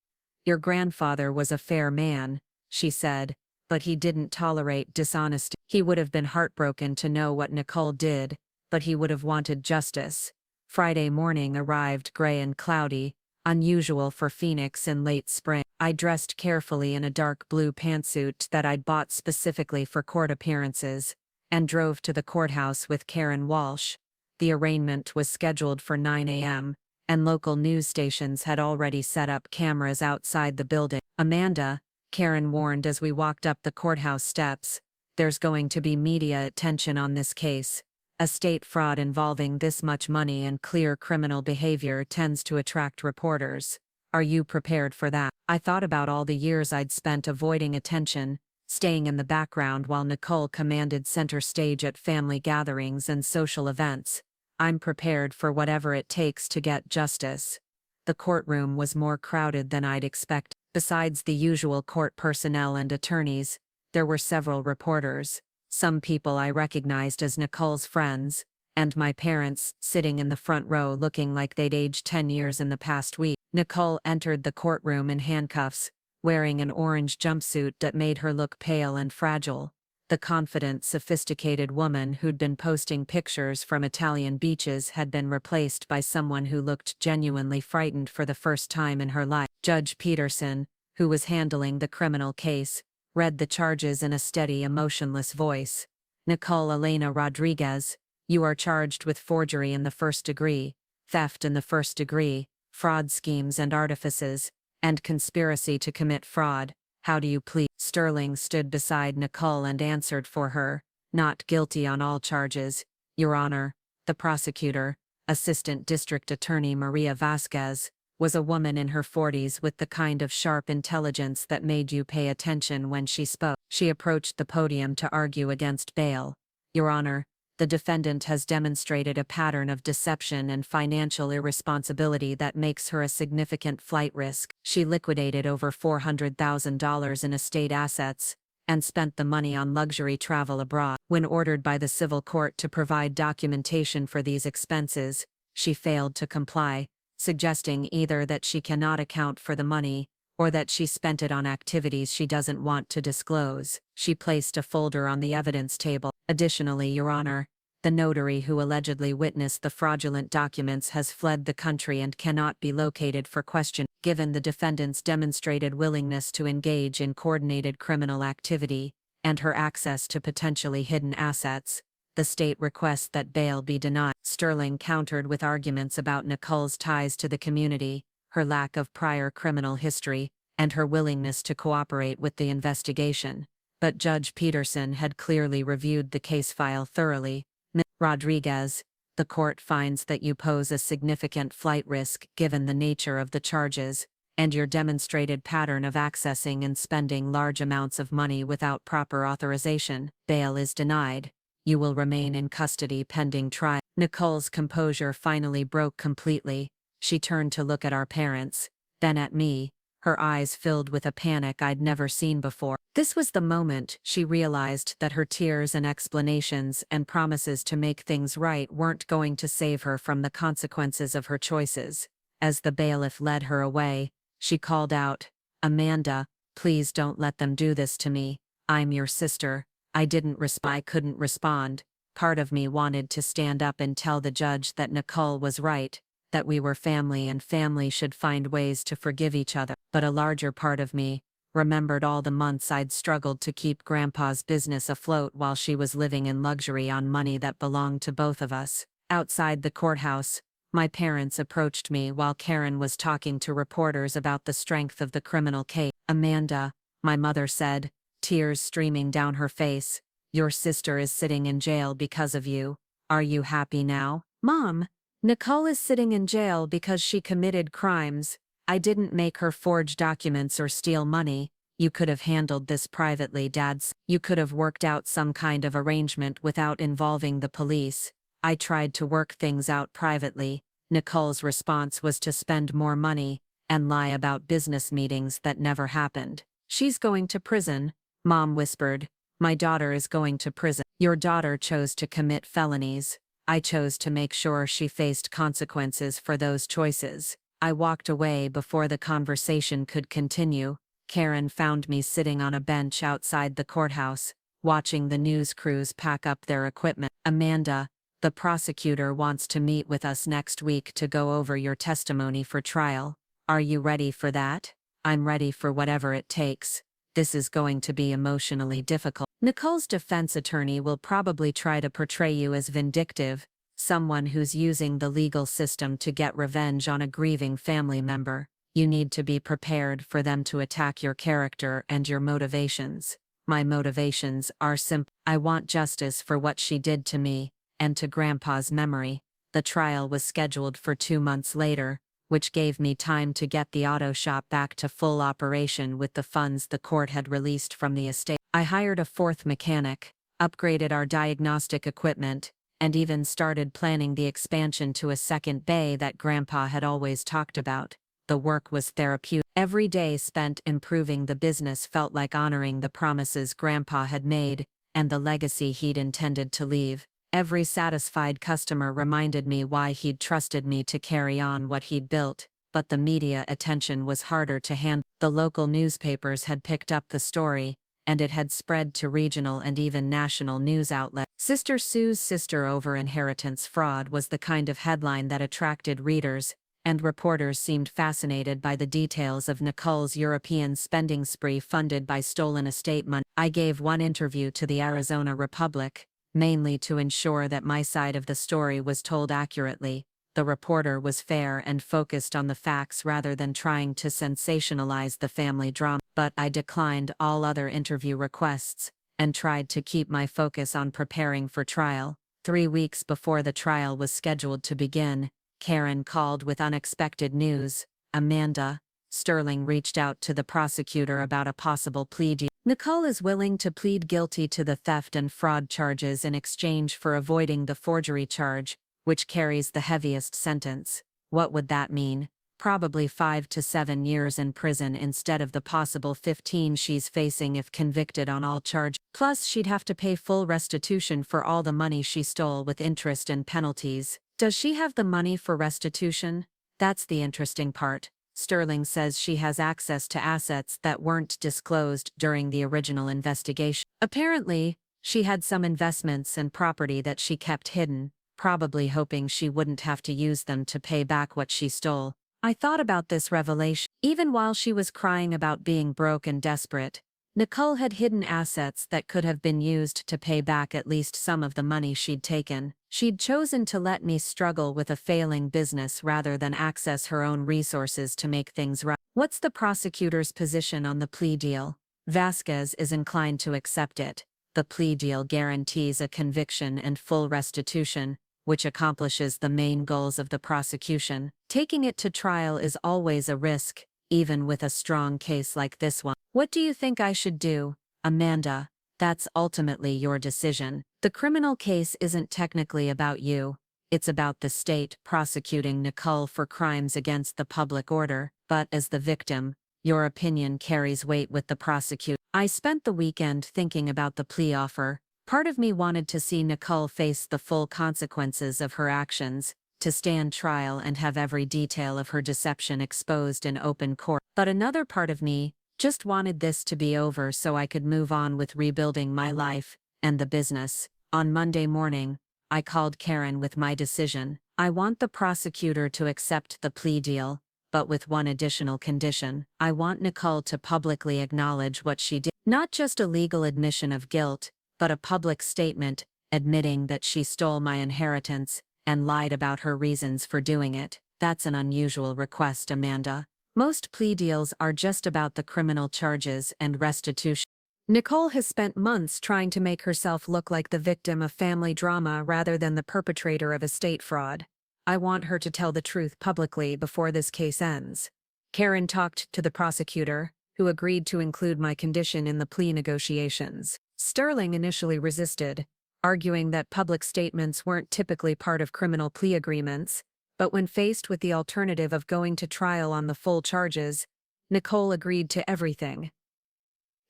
"Your grandfather was a fair man," she said, "but he didn't tolerate dishonesty. He would have been heartbroken to know what Nicole did, but he would have wanted justice." Friday morning arrived gray and cloudy, unusual for Phoenix in late spring. I dressed carefully in a dark blue pantsuit that I'd bought specifically for court appearances, and drove to the courthouse with Karen Walsh. The arraignment was scheduled for 9 a.m., and local news stations had already set up cameras outside the building. "Amanda," Karen warned as we walked up the courthouse steps, "there's going to be media attention on this case. A state fraud involving this much money and clear criminal behavior tends to attract reporters. Are you prepared for that?" I thought about all the years I'd spent avoiding attention, staying in the background while Nicole commanded center stage at family gatherings and social events. I'm prepared for whatever it takes to get justice. The courtroom was more crowded than I'd expected. Besides the usual court personnel and attorneys, there were several reporters, some people I recognized as Nicole's friends, and my parents sitting in the front row looking like they'd aged 10 years in the past week. Nicole entered the courtroom in handcuffs, wearing an orange jumpsuit that made her look pale and fragile. The confident, sophisticated woman who'd been posting pictures from Italian beaches had been replaced by someone who looked genuinely frightened for the first time in her life. Judge Peterson, who was handling the criminal case, read the charges in a steady, emotionless voice. "Nicole Elena Rodriguez, you are charged with forgery in the first degree, theft in the first degree, fraud schemes and artifices, and conspiracy to commit fraud. How do you plead?" Sterling stood beside Nicole and answered for her, "Not guilty on all charges, Your Honor." The prosecutor, Assistant District Attorney Maria Vasquez, was a woman in her 40s with the kind of sharp intelligence that made you pay attention when she spoke. She approached the podium to argue against bail. "Your Honor, the defendant has demonstrated a pattern of deception and financial irresponsibility that makes her a significant flight risk. She liquidated over $400,000 in estate assets and spent the money on luxury travel abroad. When ordered by the civil court to provide documentation for these expenses, she failed to comply, suggesting either that she cannot account for the money or that she spent it on activities she doesn't want to disclose." She placed a folder on the evidence table. "Additionally, Your Honor, the notary who allegedly witnessed the fraudulent documents has fled the country and cannot be located for question. Given the defendant's demonstrated willingness to engage in coordinated criminal activity and her access to potentially hidden assets, the state requests that bail be denied." Sterling countered with arguments about Nicole's ties to the community, her lack of prior criminal history, and her willingness to cooperate with the investigation. But Judge Peterson had clearly reviewed the case file thoroughly. "Ms. Rodriguez, the court finds that you pose a significant flight risk given the nature of the charges, and your demonstrated pattern of accessing and spending large amounts of money without proper authorization. Bail is denied. You will remain in custody pending trial." Nicole's composure finally broke completely. She turned to look at our parents, then at me, her eyes filled with a panic I'd never seen before. This was the moment she realized that her tears and explanations and promises to make things right weren't going to save her from the consequences of her choices. As the bailiff led her away, she called out, "Amanda, please don't let them do this to me. I'm your sister." I couldn't respond. Part of me wanted to stand up and tell the judge that Nicole was right, that we were family and family should find ways to forgive each other. But a larger part of me, remembered all the months I'd struggled to keep Grandpa's business afloat while she was living in luxury on money that belonged to both of us. Outside the courthouse, my parents approached me while Karen was talking to reporters about the strength of the criminal case. "Amanda," my mother said, tears streaming down her face, "your sister is sitting in jail because of you. Are you happy now?" "Mom, Nicole is sitting in jail because she committed crimes. I didn't make her forge documents or steal money. You could have handled this privately, Dad. You could have worked out some kind of arrangement without involving the police." I tried to work things out privately. Nicole's response was to spend more money and lie about business meetings that never happened. "She's going to prison," Mom whispered. "My daughter is going to prison." "Your daughter chose to commit felonies. I chose to make sure she faced consequences for those choices." I walked away before the conversation could continue. Karen found me sitting on a bench outside the courthouse, watching the news crews pack up their equipment. "Amanda, the prosecutor wants to meet with us next week to go over your testimony for trial. Are you ready for that?" "I'm ready for whatever it takes. This is going to be emotionally difficult." Nicole's defense attorney will probably try to portray you as vindictive, someone who's using the legal system to get revenge on a grieving family member. You need to be prepared for them to attack your character and your motivations. My motivations are simple. I want justice for what she did to me and to Grandpa's memory. The trial was scheduled for 2 months later, which gave me time to get the auto shop back to full operation with the funds the court had released from the estate. I hired a 4th mechanic, upgraded our diagnostic equipment, and even started planning the expansion to a second bay that Grandpa had always talked about. The work was therapeutic. Every day spent improving the business felt like honoring the promises Grandpa had made and the legacy he'd intended to leave. Every satisfied customer reminded me why he'd trusted me to carry on what he'd built, but the media attention was harder to handle. The local newspapers had picked up the story, and it had spread to regional and even national news outlets. "Sister Sue's sister over inheritance fraud" was the kind of headline that attracted readers, and reporters seemed fascinated by the details of Nicole's European spending spree funded by stolen estate money. I gave one interview to the Arizona Republic, mainly to ensure that my side of the story was told accurately. The reporter was fair and focused on the facts rather than trying to sensationalize the family drama. But I declined all other interview requests and tried to keep my focus on preparing for trial. 3 weeks before the trial was scheduled to begin, Karen called with unexpected news. "Amanda, Sterling reached out to the prosecutor about a possible plea deal. Nicole is willing to plead guilty to the theft and fraud charges in exchange for avoiding the forgery charge, which carries the heaviest sentence." What would that mean? Probably 5 to 7 years in prison instead of the possible 15 she's facing if convicted on all charges. Plus, she'd have to pay full restitution for all the money she stole with interest and penalties. Does she have the money for restitution? That's the interesting part. Sterling says she has access to assets that weren't disclosed during the original investigation. Apparently, she had some investments and property that she kept hidden, probably hoping she wouldn't have to use them to pay back what she stole. I thought about this revelation. Even while she was crying about being broke and desperate, Nicole had hidden assets that could have been used to pay back at least some of the money she'd taken. She'd chosen to let me struggle with a failing business rather than access her own resources to make things right. What's the prosecutor's position on the plea deal? Vasquez is inclined to accept it. The plea deal guarantees a conviction and full restitution, which accomplishes the main goals of the prosecution. Taking it to trial is always a risk, even with a strong case like this one. What do you think I should do, Amanda? That's ultimately your decision. The criminal case isn't technically about you. It's about the state prosecuting Nicole for crimes against the public order, but as the victim, your opinion carries weight with the prosecutor. I spent the weekend thinking about the plea offer. Part of me wanted to see Nicole face the full consequences of her actions, to stand trial and have every detail of her deception exposed in open court. But another part of me just wanted this to be over so I could move on with rebuilding my life and the business. On Monday morning, I called Karen with my decision. I want the prosecutor to accept the plea deal. but with one additional condition. I want Nicole to publicly acknowledge what she did. Not just a legal admission of guilt, but a public statement admitting that she stole my inheritance and lied about her reasons for doing it. That's an unusual request, Amanda. Most plea deals are just about the criminal charges and restitution. Nicole has spent months trying to make herself look like the victim of family drama rather than the perpetrator of estate fraud. I want her to tell the truth publicly before this case ends. Karen talked to the prosecutor, who agreed to include my condition in the plea negotiations. Sterling initially resisted, arguing that public statements weren't typically part of criminal plea agreements, but when faced with the alternative of going to trial on the full charges, Nicole agreed to everything.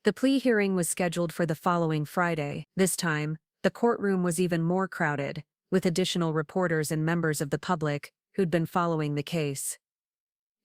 The plea hearing was scheduled for the following Friday. This time, the courtroom was even more crowded, with additional reporters and members of the public who'd been following the case.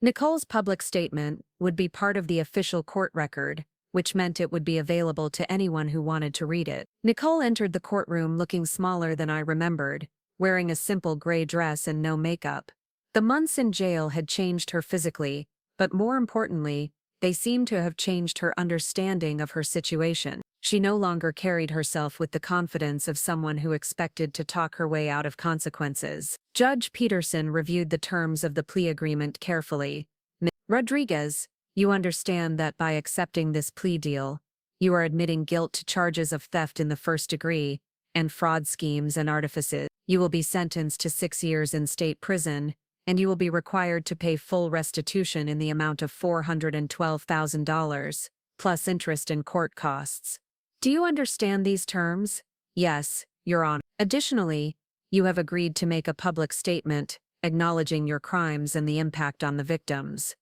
Nicole's public statement would be part of the official court record, which meant it would be available to anyone who wanted to read it. Nicole entered the courtroom looking smaller than I remembered, wearing a simple gray dress and no makeup. The months in jail had changed her physically, but more importantly, they seemed to have changed her understanding of her situation. She no longer carried herself with the confidence of someone who expected to talk her way out of consequences. Judge Peterson reviewed the terms of the plea agreement carefully. Ms. Rodriguez, you understand that by accepting this plea deal, you are admitting guilt to charges of theft in the first degree and fraud schemes and artifices. You will be sentenced to 6 years in state prison, and you will be required to pay full restitution in the amount of $412,000, plus interest and court costs. Do you understand these terms? Yes, Your Honor. Additionally, you have agreed to make a public statement acknowledging your crimes and the impact on the victims.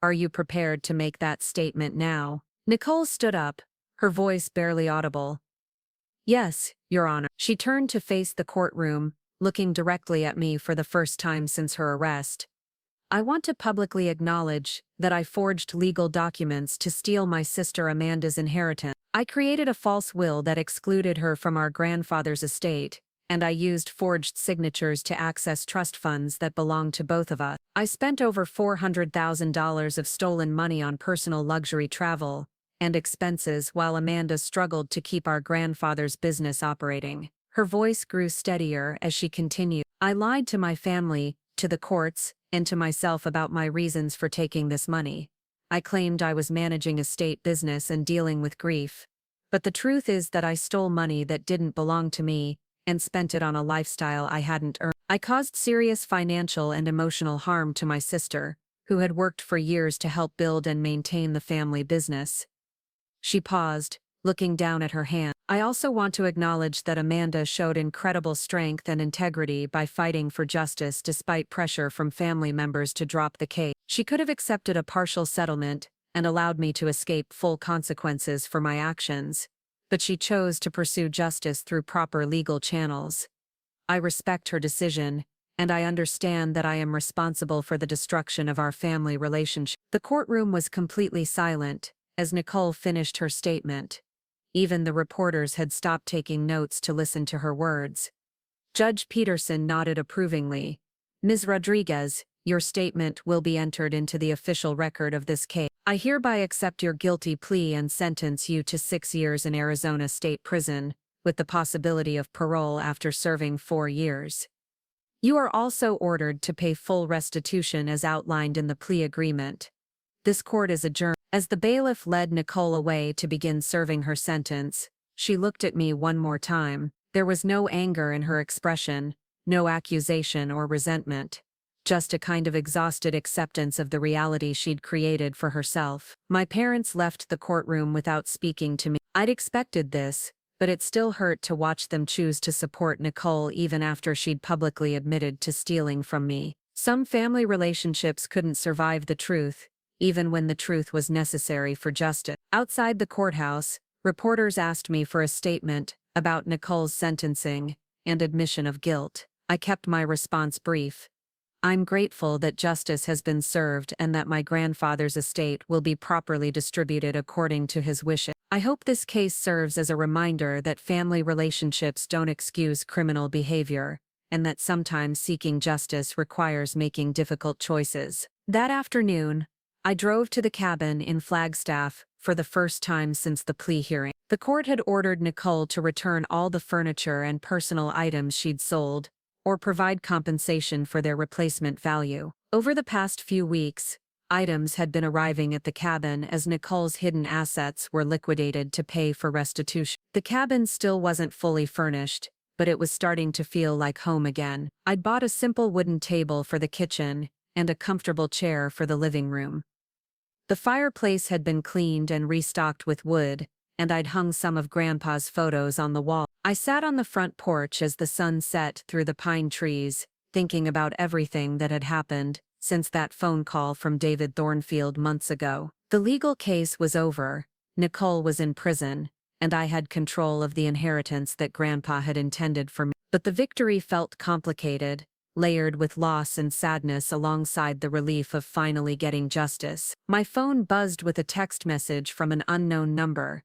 Are you prepared to make that statement now? Nicole stood up, her voice barely audible. Yes, Your Honor. She turned to face the courtroom, looking directly at me for the first time since her arrest. I want to publicly acknowledge that I forged legal documents to steal my sister Amanda's inheritance. I created a false will that excluded her from our grandfather's estate, and I used forged signatures to access trust funds that belonged to both of us. I spent over $400,000 of stolen money on personal luxury travel and expenses while Amanda struggled to keep our grandfather's business operating. Her voice grew steadier as she continued. I lied to my family, to the courts, and to myself about my reasons for taking this money. I claimed I was managing a state business and dealing with grief. But the truth is that I stole money that didn't belong to me and spent it on a lifestyle I hadn't earned. I caused serious financial and emotional harm to my sister, who had worked for years to help build and maintain the family business. She paused, looking down at her hand. I also want to acknowledge that Amanda showed incredible strength and integrity by fighting for justice despite pressure from family members to drop the case. She could have accepted a partial settlement and allowed me to escape full consequences for my actions, but she chose to pursue justice through proper legal channels. I respect her decision, and I understand that I am responsible for the destruction of our family relationship. The courtroom was completely silent as Nicole finished her statement. Even the reporters had stopped taking notes to listen to her words. Judge Peterson nodded approvingly. Ms. Rodriguez, your statement will be entered into the official record of this case. I hereby accept your guilty plea and sentence you to 6 years in Arizona State Prison, with the possibility of parole after serving 4 years. You are also ordered to pay full restitution as outlined in the plea agreement. This court is adjourned. As the bailiff led Nicole away to begin serving her sentence, she looked at me one more time. There was no anger in her expression, no accusation or resentment. Just a kind of exhausted acceptance of the reality she'd created for herself. My parents left the courtroom without speaking to me. I'd expected this, but it still hurt to watch them choose to support Nicole even after she'd publicly admitted to stealing from me. Some family relationships couldn't survive the truth, even when the truth was necessary for justice. Outside the courthouse, reporters asked me for a statement about Nicole's sentencing and admission of guilt. I kept my response brief. I'm grateful that justice has been served and that my grandfather's estate will be properly distributed according to his wishes. I hope this case serves as a reminder that family relationships don't excuse criminal behavior, and that sometimes seeking justice requires making difficult choices. That afternoon, I drove to the cabin in Flagstaff for the first time since the plea hearing. The court had ordered Nicole to return all the furniture and personal items she'd sold, or provide compensation for their replacement value. Over the past few weeks, items had been arriving at the cabin as Nicole's hidden assets were liquidated to pay for restitution. The cabin still wasn't fully furnished, but it was starting to feel like home again. I'd bought a simple wooden table for the kitchen and a comfortable chair for the living room. The fireplace had been cleaned and restocked with wood, and I'd hung some of Grandpa's photos on the wall. I sat on the front porch as the sun set through the pine trees, thinking about everything that had happened since that phone call from David Thornfield months ago. The legal case was over, Nicole was in prison, and I had control of the inheritance that Grandpa had intended for me. But the victory felt complicated, layered with loss and sadness alongside the relief of finally getting justice. My phone buzzed with a text message from an unknown number.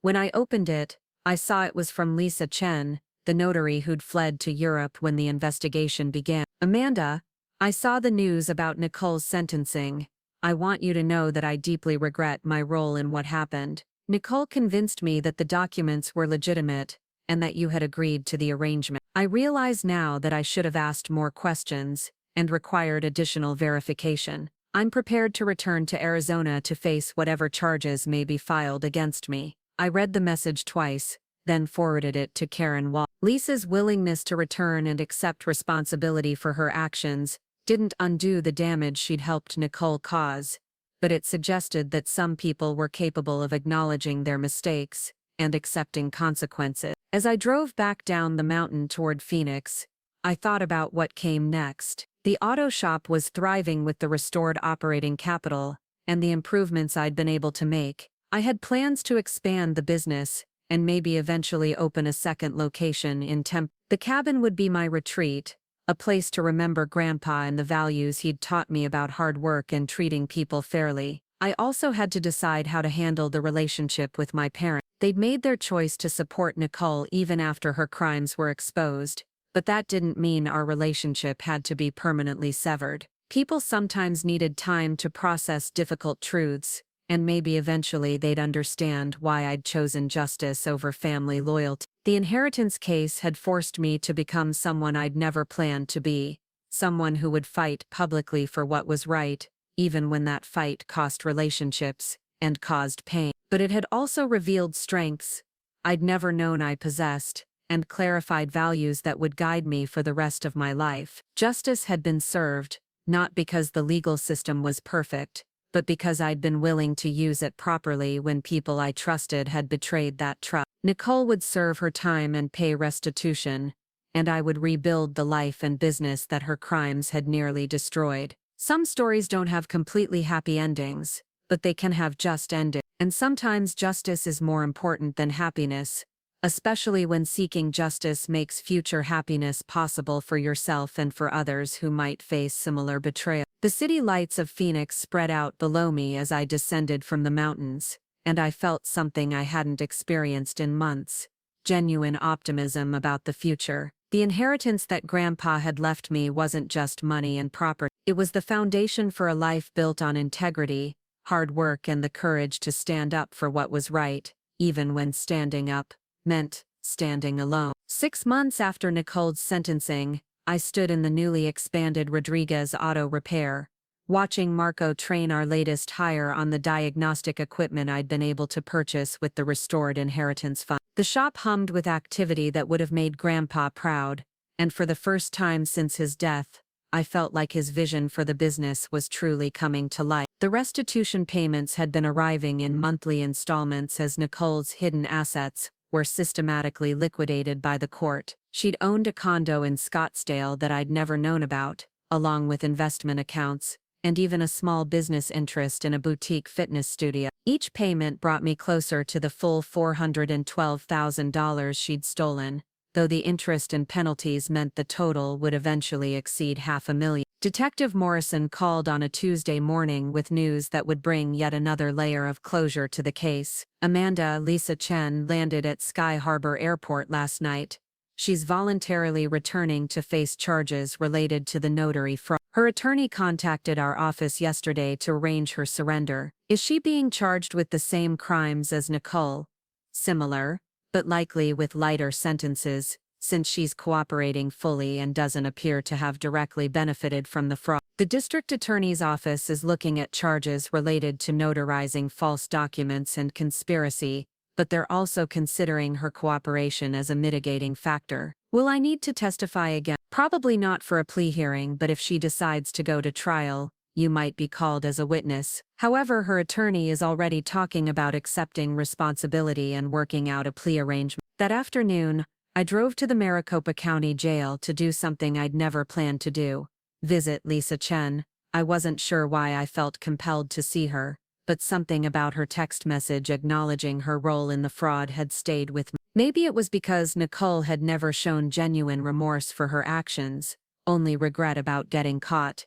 When I opened it, I saw it was from Lisa Chen, the notary who'd fled to Europe when the investigation began. "Amanda, I saw the news about Nicole's sentencing. I want you to know that I deeply regret my role in what happened. Nicole convinced me that the documents were legitimate and that you had agreed to the arrangement. I realize now that I should have asked more questions and required additional verification. I'm prepared to return to Arizona to face whatever charges may be filed against me." I read the message twice, then forwarded it to Karen Wall. Lisa's willingness to return and accept responsibility for her actions didn't undo the damage she'd helped Nicole cause, but it suggested that some people were capable of acknowledging their mistakes and accepting consequences. As I drove back down the mountain toward Phoenix, I thought about what came next. The auto shop was thriving with the restored operating capital and the improvements I'd been able to make. I had plans to expand the business and maybe eventually open a second location in Tempe. The cabin would be my retreat, a place to remember Grandpa and the values he'd taught me about hard work and treating people fairly. I also had to decide how to handle the relationship with my parents. They'd made their choice to support Nicole even after her crimes were exposed, but that didn't mean our relationship had to be permanently severed. People sometimes needed time to process difficult truths, and maybe eventually they'd understand why I'd chosen justice over family loyalty. The inheritance case had forced me to become someone I'd never planned to be, someone who would fight publicly for what was right, even when that fight cost relationships and caused pain. But it had also revealed strengths I'd never known I possessed, and clarified values that would guide me for the rest of my life. Justice had been served, not because the legal system was perfect, but because I'd been willing to use it properly when people I trusted had betrayed that trust. Nicole would serve her time and pay restitution, and I would rebuild the life and business that her crimes had nearly destroyed. Some stories don't have completely happy endings, but they can have just endings. And sometimes justice is more important than happiness, especially when seeking justice makes future happiness possible for yourself and for others who might face similar betrayal. The city lights of Phoenix spread out below me as I descended from the mountains, and I felt something I hadn't experienced in months: genuine optimism about the future. The inheritance that Grandpa had left me wasn't just money and property. It was the foundation for a life built on integrity, hard work, and the courage to stand up for what was right, even when standing up meant standing alone. 6 months after Nicole's sentencing, I stood in the newly expanded Rodriguez Auto Repair, watching Marco train our latest hire on the diagnostic equipment I'd been able to purchase with the restored inheritance fund. The shop hummed with activity that would have made Grandpa proud, and for the first time since his death, I felt like his vision for the business was truly coming to life. The restitution payments had been arriving in monthly installments as Nicole's hidden assets were systematically liquidated by the court. She'd owned a condo in Scottsdale that I'd never known about, along with investment accounts, and even a small business interest in a boutique fitness studio. Each payment brought me closer to the full $412,000 she'd stolen, though the interest and penalties meant the total would eventually exceed $500,000. Detective Morrison called on a Tuesday morning with news that would bring yet another layer of closure to the case. "Amanda, Lisa Chen landed at Sky Harbor Airport last night. She's voluntarily returning to face charges related to the notary fraud. Her attorney contacted our office yesterday to arrange her surrender. Is she being charged with the same crimes as Nicole? Similar, but likely with lighter sentences, since she's cooperating fully and doesn't appear to have directly benefited from the fraud. The district attorney's office is looking at charges related to notarizing false documents and conspiracy, but they're also considering her cooperation as a mitigating factor. Will I need to testify again? Probably not for a plea hearing, but if she decides to go to trial, you might be called as a witness. However, her attorney is already talking about accepting responsibility and working out a plea arrangement. That afternoon, I drove to the Maricopa County Jail to do something I'd never planned to do: visit Lisa Chen. I wasn't sure why I felt compelled to see her, but something about her text message acknowledging her role in the fraud had stayed with me. Maybe it was because Nicole had never shown genuine remorse for her actions, only regret about getting caught.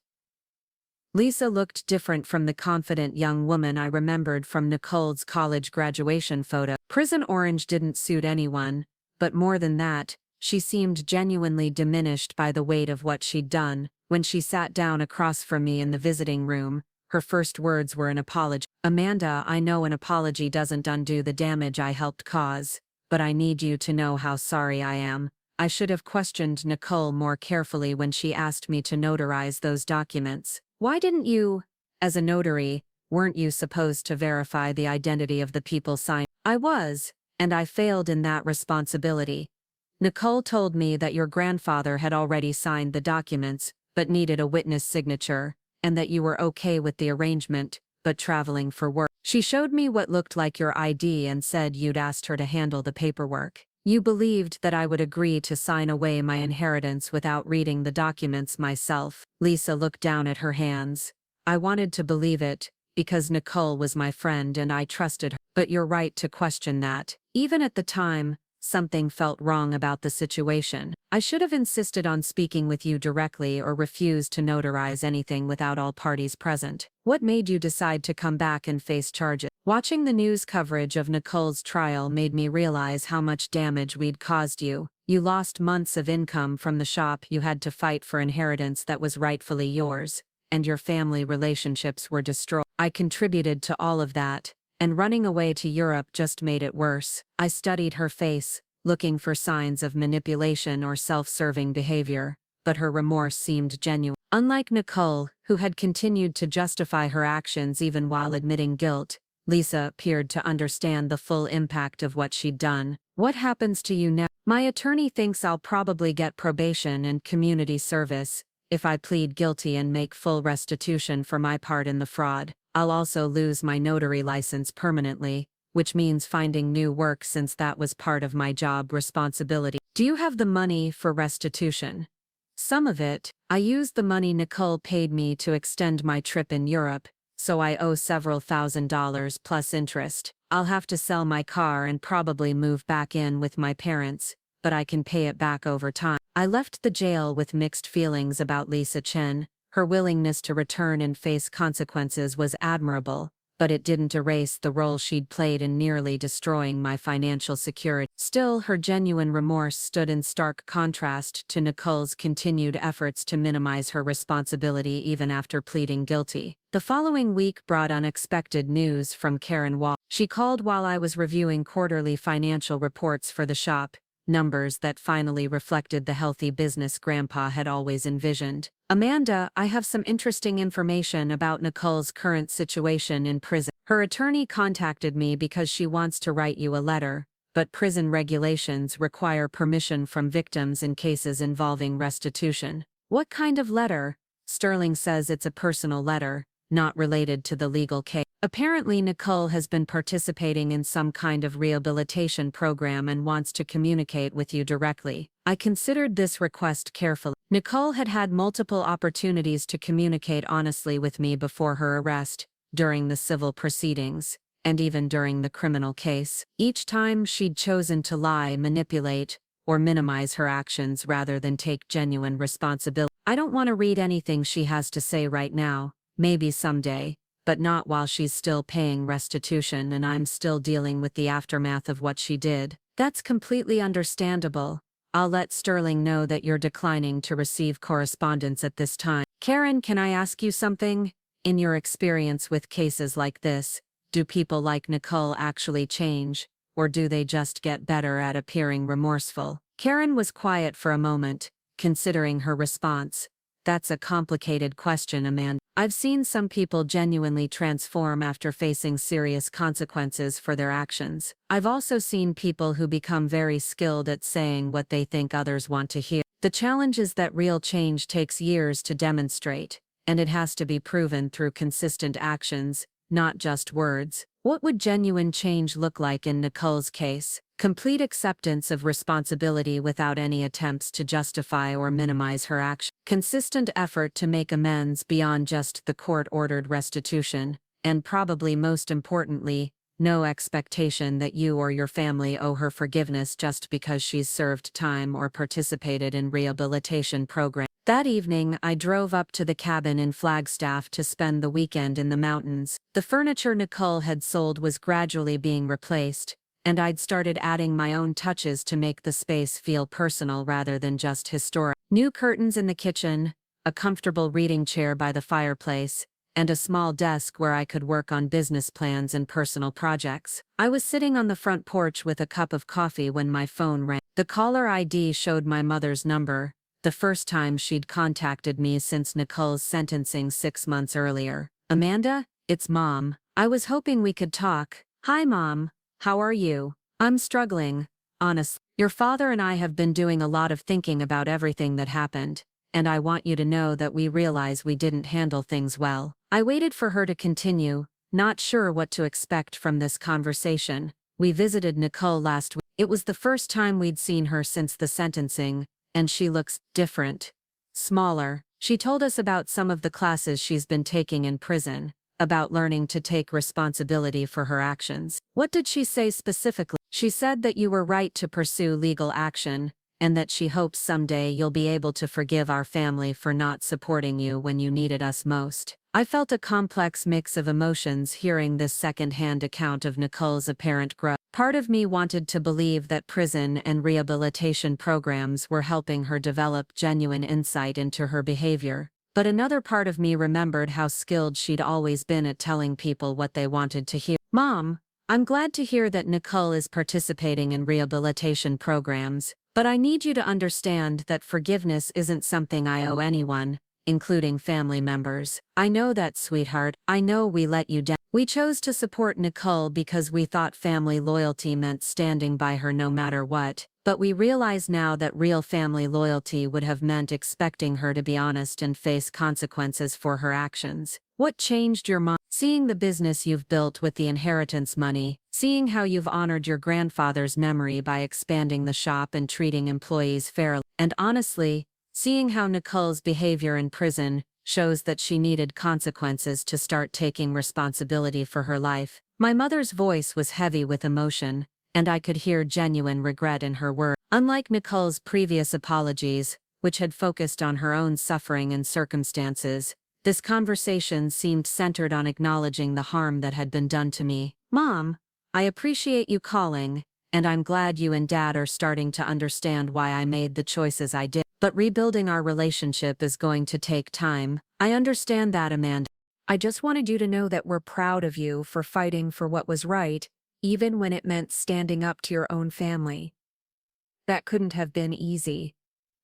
Lisa looked different from the confident young woman I remembered from Nicole's college graduation photo. Prison orange didn't suit anyone, but more than that, she seemed genuinely diminished by the weight of what she'd done. When she sat down across from me in the visiting room, her first words were an apology. "Amanda, I know an apology doesn't undo the damage I helped cause, but I need you to know how sorry I am. I should have questioned Nicole more carefully when she asked me to notarize those documents. Why didn't you? As a notary, weren't you supposed to verify the identity of the people signing?" "I was, and I failed in that responsibility. Nicole told me that your grandfather had already signed the documents, but needed a witness signature, and that you were okay with the arrangement, but traveling for work. She showed me what looked like your ID and said you'd asked her to handle the paperwork. You believed that I would agree to sign away my inheritance without reading the documents myself." Lisa looked down at her hands. "I wanted to believe it, because Nicole was my friend and I trusted her. But you're right to question that. Even at the time, something felt wrong about the situation. I should have insisted on speaking with you directly or refused to notarize anything without all parties present. What made you decide to come back and face charges?" Watching the news coverage of Nicole's trial made me realize how much damage we'd caused you. You lost months of income from the shop, you had to fight for inheritance that was rightfully yours, and your family relationships were destroyed. I contributed to all of that, and running away to Europe just made it worse. I studied her face, looking for signs of manipulation or self-serving behavior, but her remorse seemed genuine. Unlike Nicole, who had continued to justify her actions even while admitting guilt, Lisa appeared to understand the full impact of what she'd done. "What happens to you now?" "My attorney thinks I'll probably get probation and community service if I plead guilty and make full restitution for my part in the fraud. I'll also lose my notary license permanently, which means finding new work since that was part of my job responsibility." "Do you have the money for restitution?" "Some of it. I used the money Nicole paid me to extend my trip in Europe, so I owe several $1,000s plus interest. I'll have to sell my car and probably move back in with my parents, but I can pay it back over time." I left the jail with mixed feelings about Lisa Chen. Her willingness to return and face consequences was admirable, but it didn't erase the role she'd played in nearly destroying my financial security. Still, her genuine remorse stood in stark contrast to Nicole's continued efforts to minimize her responsibility even after pleading guilty. The following week brought unexpected news from Karen Wall. She called while I was reviewing quarterly financial reports for the shop, numbers that finally reflected the healthy business Grandpa had always envisioned. "Amanda, I have some interesting information about Nicole's current situation in prison. Her attorney contacted me because she wants to write you a letter, but prison regulations require permission from victims in cases involving restitution." "What kind of letter?" "Sterling says it's a personal letter, not related to the legal case. Apparently Nicole has been participating in some kind of rehabilitation program and wants to communicate with you directly." I considered this request carefully. Nicole had had multiple opportunities to communicate honestly with me before her arrest, during the civil proceedings, and even during the criminal case. Each time she'd chosen to lie, manipulate, or minimize her actions rather than take genuine responsibility. "I don't want to read anything she has to say right now. Maybe someday, but not while she's still paying restitution and I'm still dealing with the aftermath of what she did." "That's completely understandable. I'll let Sterling know that you're declining to receive correspondence at this time. Karen, can I ask you something? In your experience with cases like this, do people like Nicole actually change, or do they just get better at appearing remorseful? Karen was quiet for a moment, considering her response. That's a complicated question, Amanda. I've seen some people genuinely transform after facing serious consequences for their actions. I've also seen people who become very skilled at saying what they think others want to hear. The challenge is that real change takes years to demonstrate, and it has to be proven through consistent actions, not just words. What would genuine change look like in Nicole's case? Complete acceptance of responsibility without any attempts to justify or minimize her action. Consistent effort to make amends beyond just the court-ordered restitution, and probably most importantly, no expectation that you or your family owe her forgiveness just because she's served time or participated in rehabilitation programs. That evening, I drove up to the cabin in Flagstaff to spend the weekend in the mountains. The furniture Nicole had sold was gradually being replaced, and I'd started adding my own touches to make the space feel personal rather than just historic. New curtains in the kitchen, a comfortable reading chair by the fireplace, and a small desk where I could work on business plans and personal projects. I was sitting on the front porch with a cup of coffee when my phone rang. The caller ID showed my mother's number, the first time she'd contacted me since Nicole's sentencing 6 months earlier. Amanda, it's Mom. I was hoping we could talk. Hi, Mom. How are you? I'm struggling, honestly. Your father and I have been doing a lot of thinking about everything that happened, and I want you to know that we realize we didn't handle things well. I waited for her to continue, not sure what to expect from this conversation. We visited Nicole last week. It was the first time we'd seen her since the sentencing, and she looks different. Smaller. She told us about some of the classes she's been taking in prison, about learning to take responsibility for her actions. What did she say specifically? She said that you were right to pursue legal action, and that she hopes someday you'll be able to forgive our family for not supporting you when you needed us most. I felt a complex mix of emotions hearing this second-hand account of Nicole's apparent growth. Part of me wanted to believe that prison and rehabilitation programs were helping her develop genuine insight into her behavior, but another part of me remembered how skilled she'd always been at telling people what they wanted to hear. Mom, I'm glad to hear that Nicole is participating in rehabilitation programs, but I need you to understand that forgiveness isn't something I owe anyone, including family members. I know that, sweetheart. I know we let you down. We chose to support Nicole because we thought family loyalty meant standing by her no matter what, but we realize now that real family loyalty would have meant expecting her to be honest and face consequences for her actions. What changed your mind? Seeing the business you've built with the inheritance money, seeing how you've honored your grandfather's memory by expanding the shop and treating employees fairly, and honestly, seeing how Nicole's behavior in prison shows that she needed consequences to start taking responsibility for her life. My mother's voice was heavy with emotion, and I could hear genuine regret in her words. Unlike Nicole's previous apologies, which had focused on her own suffering and circumstances, this conversation seemed centered on acknowledging the harm that had been done to me. Mom, I appreciate you calling, and I'm glad you and Dad are starting to understand why I made the choices I did. But rebuilding our relationship is going to take time. I understand that, Amanda. I just wanted you to know that we're proud of you for fighting for what was right, even when it meant standing up to your own family. That couldn't have been easy.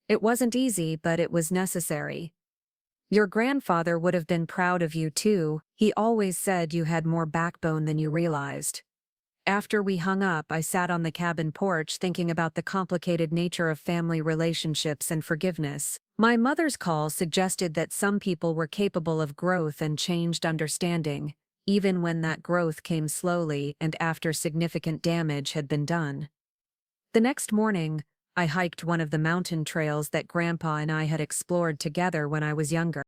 It wasn't easy, but it was necessary. Your grandfather would have been proud of you too. He always said you had more backbone than you realized. After we hung up, I sat on the cabin porch thinking about the complicated nature of family relationships and forgiveness. My mother's call suggested that some people were capable of growth and changed understanding, even when that growth came slowly and after significant damage had been done. The next morning, I hiked one of the mountain trails that Grandpa and I had explored together when I was younger.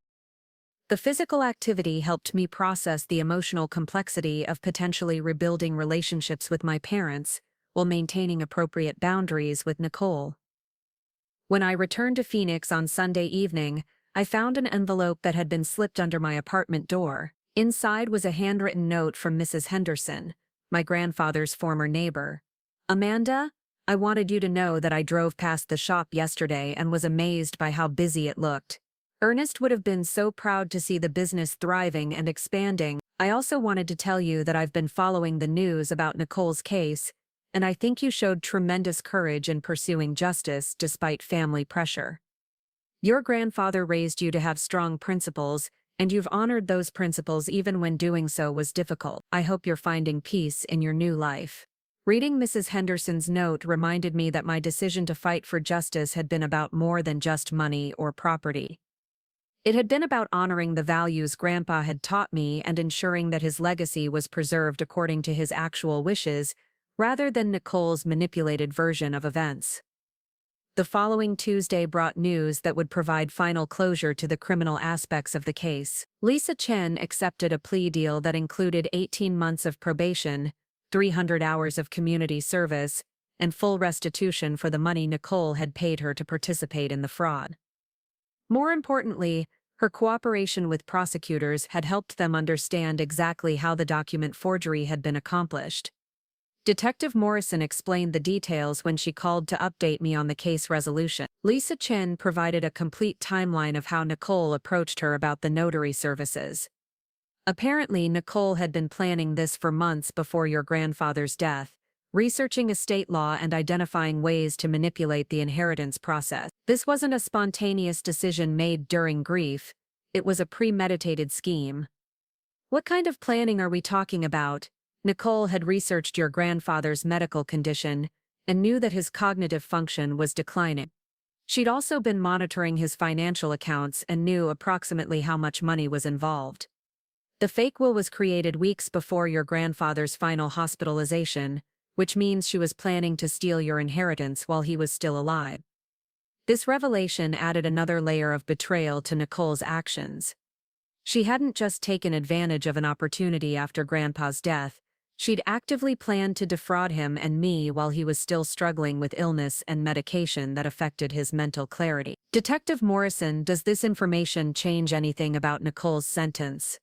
The physical activity helped me process the emotional complexity of potentially rebuilding relationships with my parents while maintaining appropriate boundaries with Nicole. When I returned to Phoenix on Sunday evening, I found an envelope that had been slipped under my apartment door. Inside was a handwritten note from Mrs. Henderson, my grandfather's former neighbor. Amanda, I wanted you to know that I drove past the shop yesterday and was amazed by how busy it looked. Ernest would have been so proud to see the business thriving and expanding. I also wanted to tell you that I've been following the news about Nicole's case, and I think you showed tremendous courage in pursuing justice despite family pressure. Your grandfather raised you to have strong principles, and you've honored those principles even when doing so was difficult. I hope you're finding peace in your new life. Reading Mrs. Henderson's note reminded me that my decision to fight for justice had been about more than just money or property. It had been about honoring the values Grandpa had taught me and ensuring that his legacy was preserved according to his actual wishes, rather than Nicole's manipulated version of events. The following Tuesday brought news that would provide final closure to the criminal aspects of the case. Lisa Chen accepted a plea deal that included 18 months of probation, 300 hours of community service, and full restitution for the money Nicole had paid her to participate in the fraud. More importantly, her cooperation with prosecutors had helped them understand exactly how the document forgery had been accomplished. Detective Morrison explained the details when she called to update me on the case resolution. Lisa Chen provided a complete timeline of how Nicole approached her about the notary services. Apparently, Nicole had been planning this for months before your grandfather's death, researching estate law and identifying ways to manipulate the inheritance process. This wasn't a spontaneous decision made during grief, it was a premeditated scheme. What kind of planning are we talking about? Nicole had researched your grandfather's medical condition and knew that his cognitive function was declining. She'd also been monitoring his financial accounts and knew approximately how much money was involved. The fake will was created weeks before your grandfather's final hospitalization, which means she was planning to steal your inheritance while he was still alive. This revelation added another layer of betrayal to Nicole's actions. She hadn't just taken advantage of an opportunity after Grandpa's death, she'd actively planned to defraud him and me while he was still struggling with illness and medication that affected his mental clarity. Detective Morrison, does this information change anything about Nicole's sentence?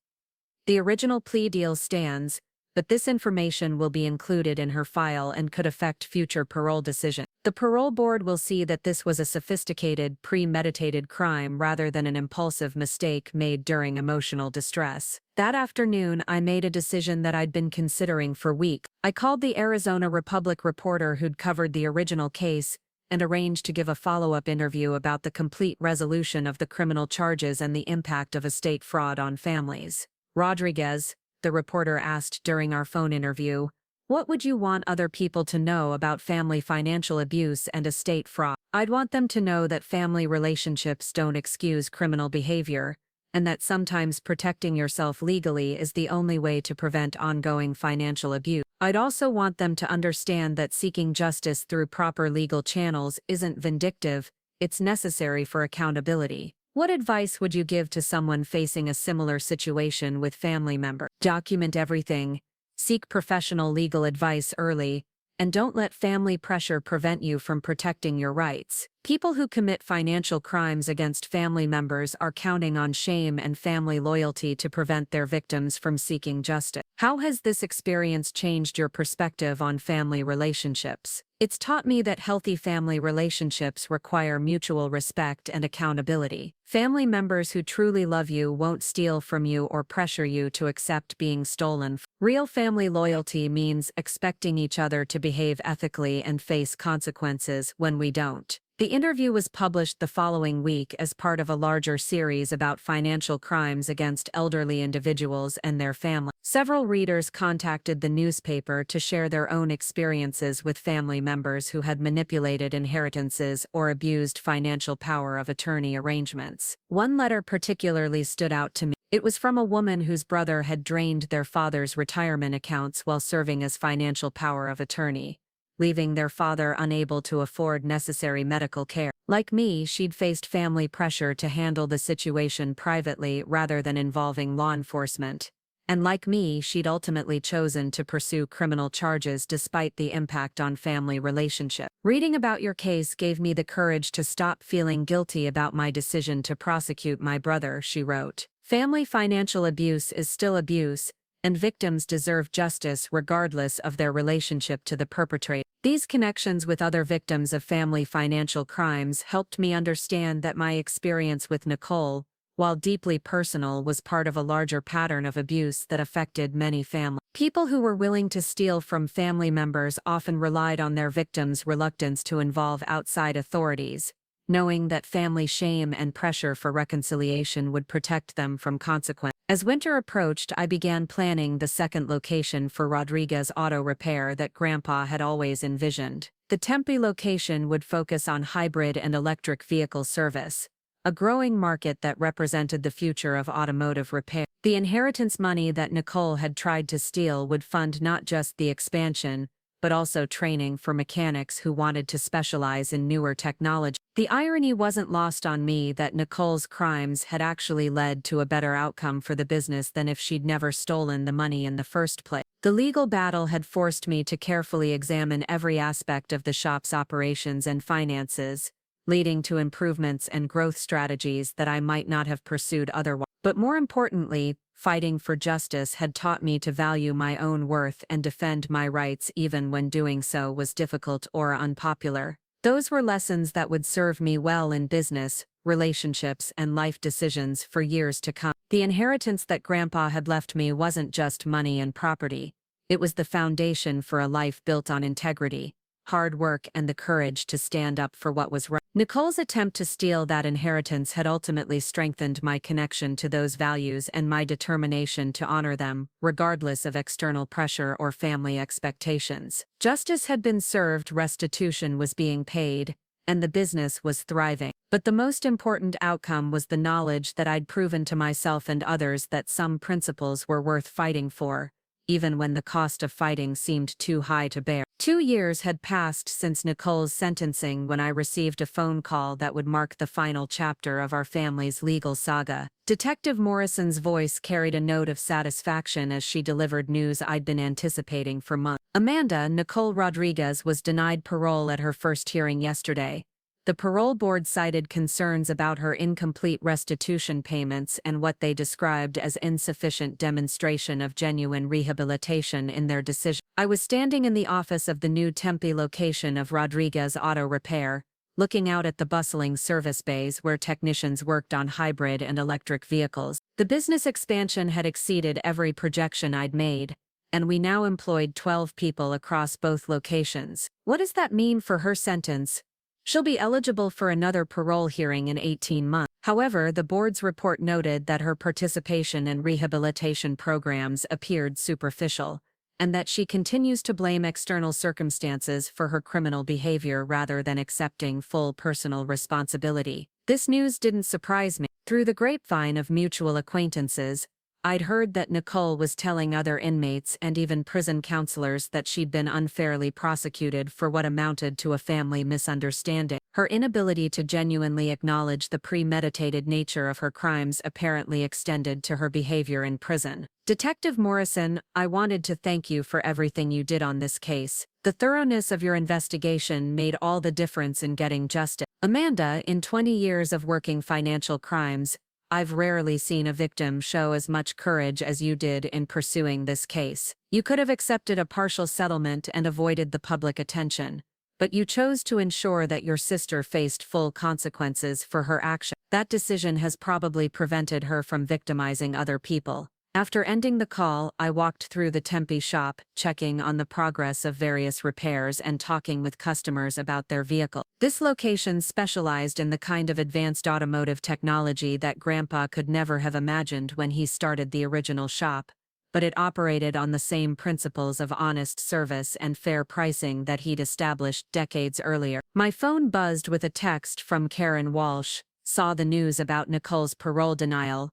The original plea deal stands, but this information will be included in her file and could affect future parole decisions. The parole board will see that this was a sophisticated, premeditated crime rather than an impulsive mistake made during emotional distress. That afternoon, I made a decision that I'd been considering for weeks. I called the Arizona Republic reporter who'd covered the original case and arranged to give a follow-up interview about the complete resolution of the criminal charges and the impact of estate fraud on families. Rodriguez, the reporter asked during our phone interview, what would you want other people to know about family financial abuse and estate fraud? I'd want them to know that family relationships don't excuse criminal behavior, and that sometimes protecting yourself legally is the only way to prevent ongoing financial abuse. I'd also want them to understand that seeking justice through proper legal channels isn't vindictive, it's necessary for accountability. What advice would you give to someone facing a similar situation with family members? Document everything, seek professional legal advice early, and don't let family pressure prevent you from protecting your rights. People who commit financial crimes against family members are counting on shame and family loyalty to prevent their victims from seeking justice. How has this experience changed your perspective on family relationships? It's taught me that healthy family relationships require mutual respect and accountability. Family members who truly love you won't steal from you or pressure you to accept being stolen. Real family loyalty means expecting each other to behave ethically and face consequences when we don't. The interview was published the following week as part of a larger series about financial crimes against elderly individuals and their families. Several readers contacted the newspaper to share their own experiences with family members who had manipulated inheritances or abused financial power of attorney arrangements. One letter particularly stood out to me. It was from a woman whose brother had drained their father's retirement accounts while serving as financial power of attorney, leaving their father unable to afford necessary medical care. Like me, she'd faced family pressure to handle the situation privately rather than involving law enforcement. And like me, she'd ultimately chosen to pursue criminal charges despite the impact on family relationships. Reading about your case gave me the courage to stop feeling guilty about my decision to prosecute my brother, she wrote. Family financial abuse is still abuse, and victims deserve justice regardless of their relationship to the perpetrator. These connections with other victims of family financial crimes helped me understand that my experience with Nicole, while deeply personal, was part of a larger pattern of abuse that affected many families. People who were willing to steal from family members often relied on their victims' reluctance to involve outside authorities, knowing that family shame and pressure for reconciliation would protect them from consequence. As winter approached, I began planning the second location for Rodriguez Auto Repair that Grandpa had always envisioned. The Tempe location would focus on hybrid and electric vehicle service, a growing market that represented the future of automotive repair. The inheritance money that Nicole had tried to steal would fund not just the expansion, but also training for mechanics who wanted to specialize in newer technology. The irony wasn't lost on me that Nicole's crimes had actually led to a better outcome for the business than if she'd never stolen the money in the first place. The legal battle had forced me to carefully examine every aspect of the shop's operations and finances, leading to improvements and growth strategies that I might not have pursued otherwise. But more importantly, fighting for justice had taught me to value my own worth and defend my rights even when doing so was difficult or unpopular. Those were lessons that would serve me well in business, relationships, and life decisions for years to come. The inheritance that Grandpa had left me wasn't just money and property. It was the foundation for a life built on integrity, hard work, and the courage to stand up for what was right. Nicole's attempt to steal that inheritance had ultimately strengthened my connection to those values and my determination to honor them, regardless of external pressure or family expectations. Justice had been served, restitution was being paid, and the business was thriving. But the most important outcome was the knowledge that I'd proven to myself and others that some principles were worth fighting for, even when the cost of fighting seemed too high to bear. 2 years had passed since Nicole's sentencing when I received a phone call that would mark the final chapter of our family's legal saga. Detective Morrison's voice carried a note of satisfaction as she delivered news I'd been anticipating for months. Amanda, Nicole Rodriguez, was denied parole at her first hearing yesterday. The parole board cited concerns about her incomplete restitution payments and what they described as insufficient demonstration of genuine rehabilitation in their decision. I was standing in the office of the new Tempe location of Rodriguez Auto Repair, looking out at the bustling service bays where technicians worked on hybrid and electric vehicles. The business expansion had exceeded every projection I'd made, and we now employed 12 people across both locations. What does that mean for her sentence? She'll be eligible for another parole hearing in 18 months. However, the board's report noted that her participation in rehabilitation programs appeared superficial, and that she continues to blame external circumstances for her criminal behavior rather than accepting full personal responsibility. This news didn't surprise me. Through the grapevine of mutual acquaintances, I'd heard that Nicole was telling other inmates and even prison counselors that she'd been unfairly prosecuted for what amounted to a family misunderstanding. Her inability to genuinely acknowledge the premeditated nature of her crimes apparently extended to her behavior in prison. Detective Morrison, I wanted to thank you for everything you did on this case. The thoroughness of your investigation made all the difference in getting justice. Amanda, in 20 years of working financial crimes, I've rarely seen a victim show as much courage as you did in pursuing this case. You could have accepted a partial settlement and avoided the public attention, but you chose to ensure that your sister faced full consequences for her action. That decision has probably prevented her from victimizing other people. After ending the call, I walked through the Tempe shop, checking on the progress of various repairs and talking with customers about their vehicle. This location specialized in the kind of advanced automotive technology that Grandpa could never have imagined when he started the original shop, but it operated on the same principles of honest service and fair pricing that he'd established decades earlier. My phone buzzed with a text from Karen Walsh. Saw the news about Nicole's parole denial.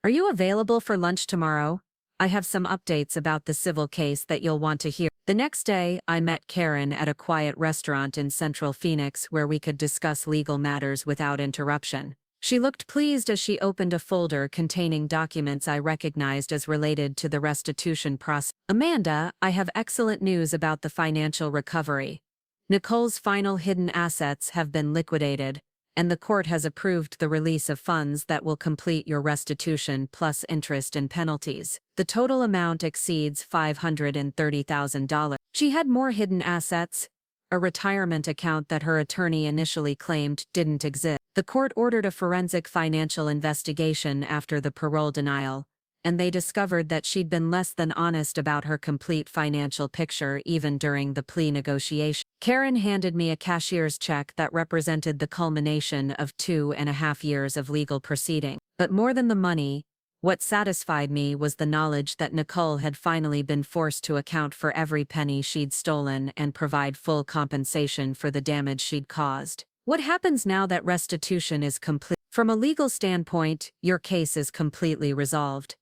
Are you available for lunch tomorrow? I have some updates about the civil case that you'll want to hear. The next day, I met Karen at a quiet restaurant in Central Phoenix where we could discuss legal matters without interruption. She looked pleased as she opened a folder containing documents I recognized as related to the restitution process. Amanda, I have excellent news about the financial recovery. Nicole's final hidden assets have been liquidated, and the court has approved the release of funds that will complete your restitution plus interest and penalties. The total amount exceeds $530,000. She had more hidden assets, a retirement account that her attorney initially claimed didn't exist. The court ordered a forensic financial investigation after the parole denial, and they discovered that she'd been less than honest about her complete financial picture even during the plea negotiation. Karen handed me a cashier's check that represented the culmination of 2.5 years of legal proceeding. But more than the money, what satisfied me was the knowledge that Nicole had finally been forced to account for every penny she'd stolen and provide full compensation for the damage she'd caused. What happens now that restitution is complete? From a legal standpoint, your case is completely resolved.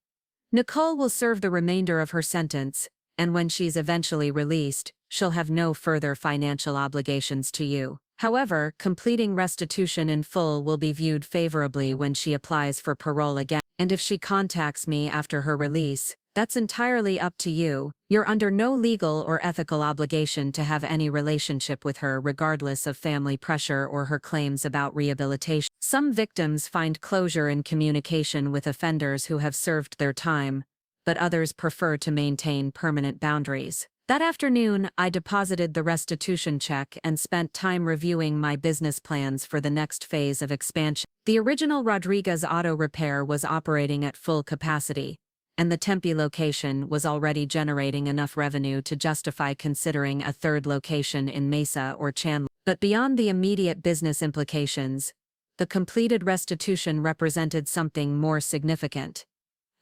Nicole will serve the remainder of her sentence, and when she's eventually released, she'll have no further financial obligations to you. However, completing restitution in full will be viewed favorably when she applies for parole again, and if she contacts me after her release, that's entirely up to you. You're under no legal or ethical obligation to have any relationship with her regardless of family pressure or her claims about rehabilitation. Some victims find closure in communication with offenders who have served their time, but others prefer to maintain permanent boundaries. That afternoon, I deposited the restitution check and spent time reviewing my business plans for the next phase of expansion. The original Rodriguez Auto Repair was operating at full capacity, and the Tempe location was already generating enough revenue to justify considering a third location in Mesa or Chandler. But beyond the immediate business implications, the completed restitution represented something more significant: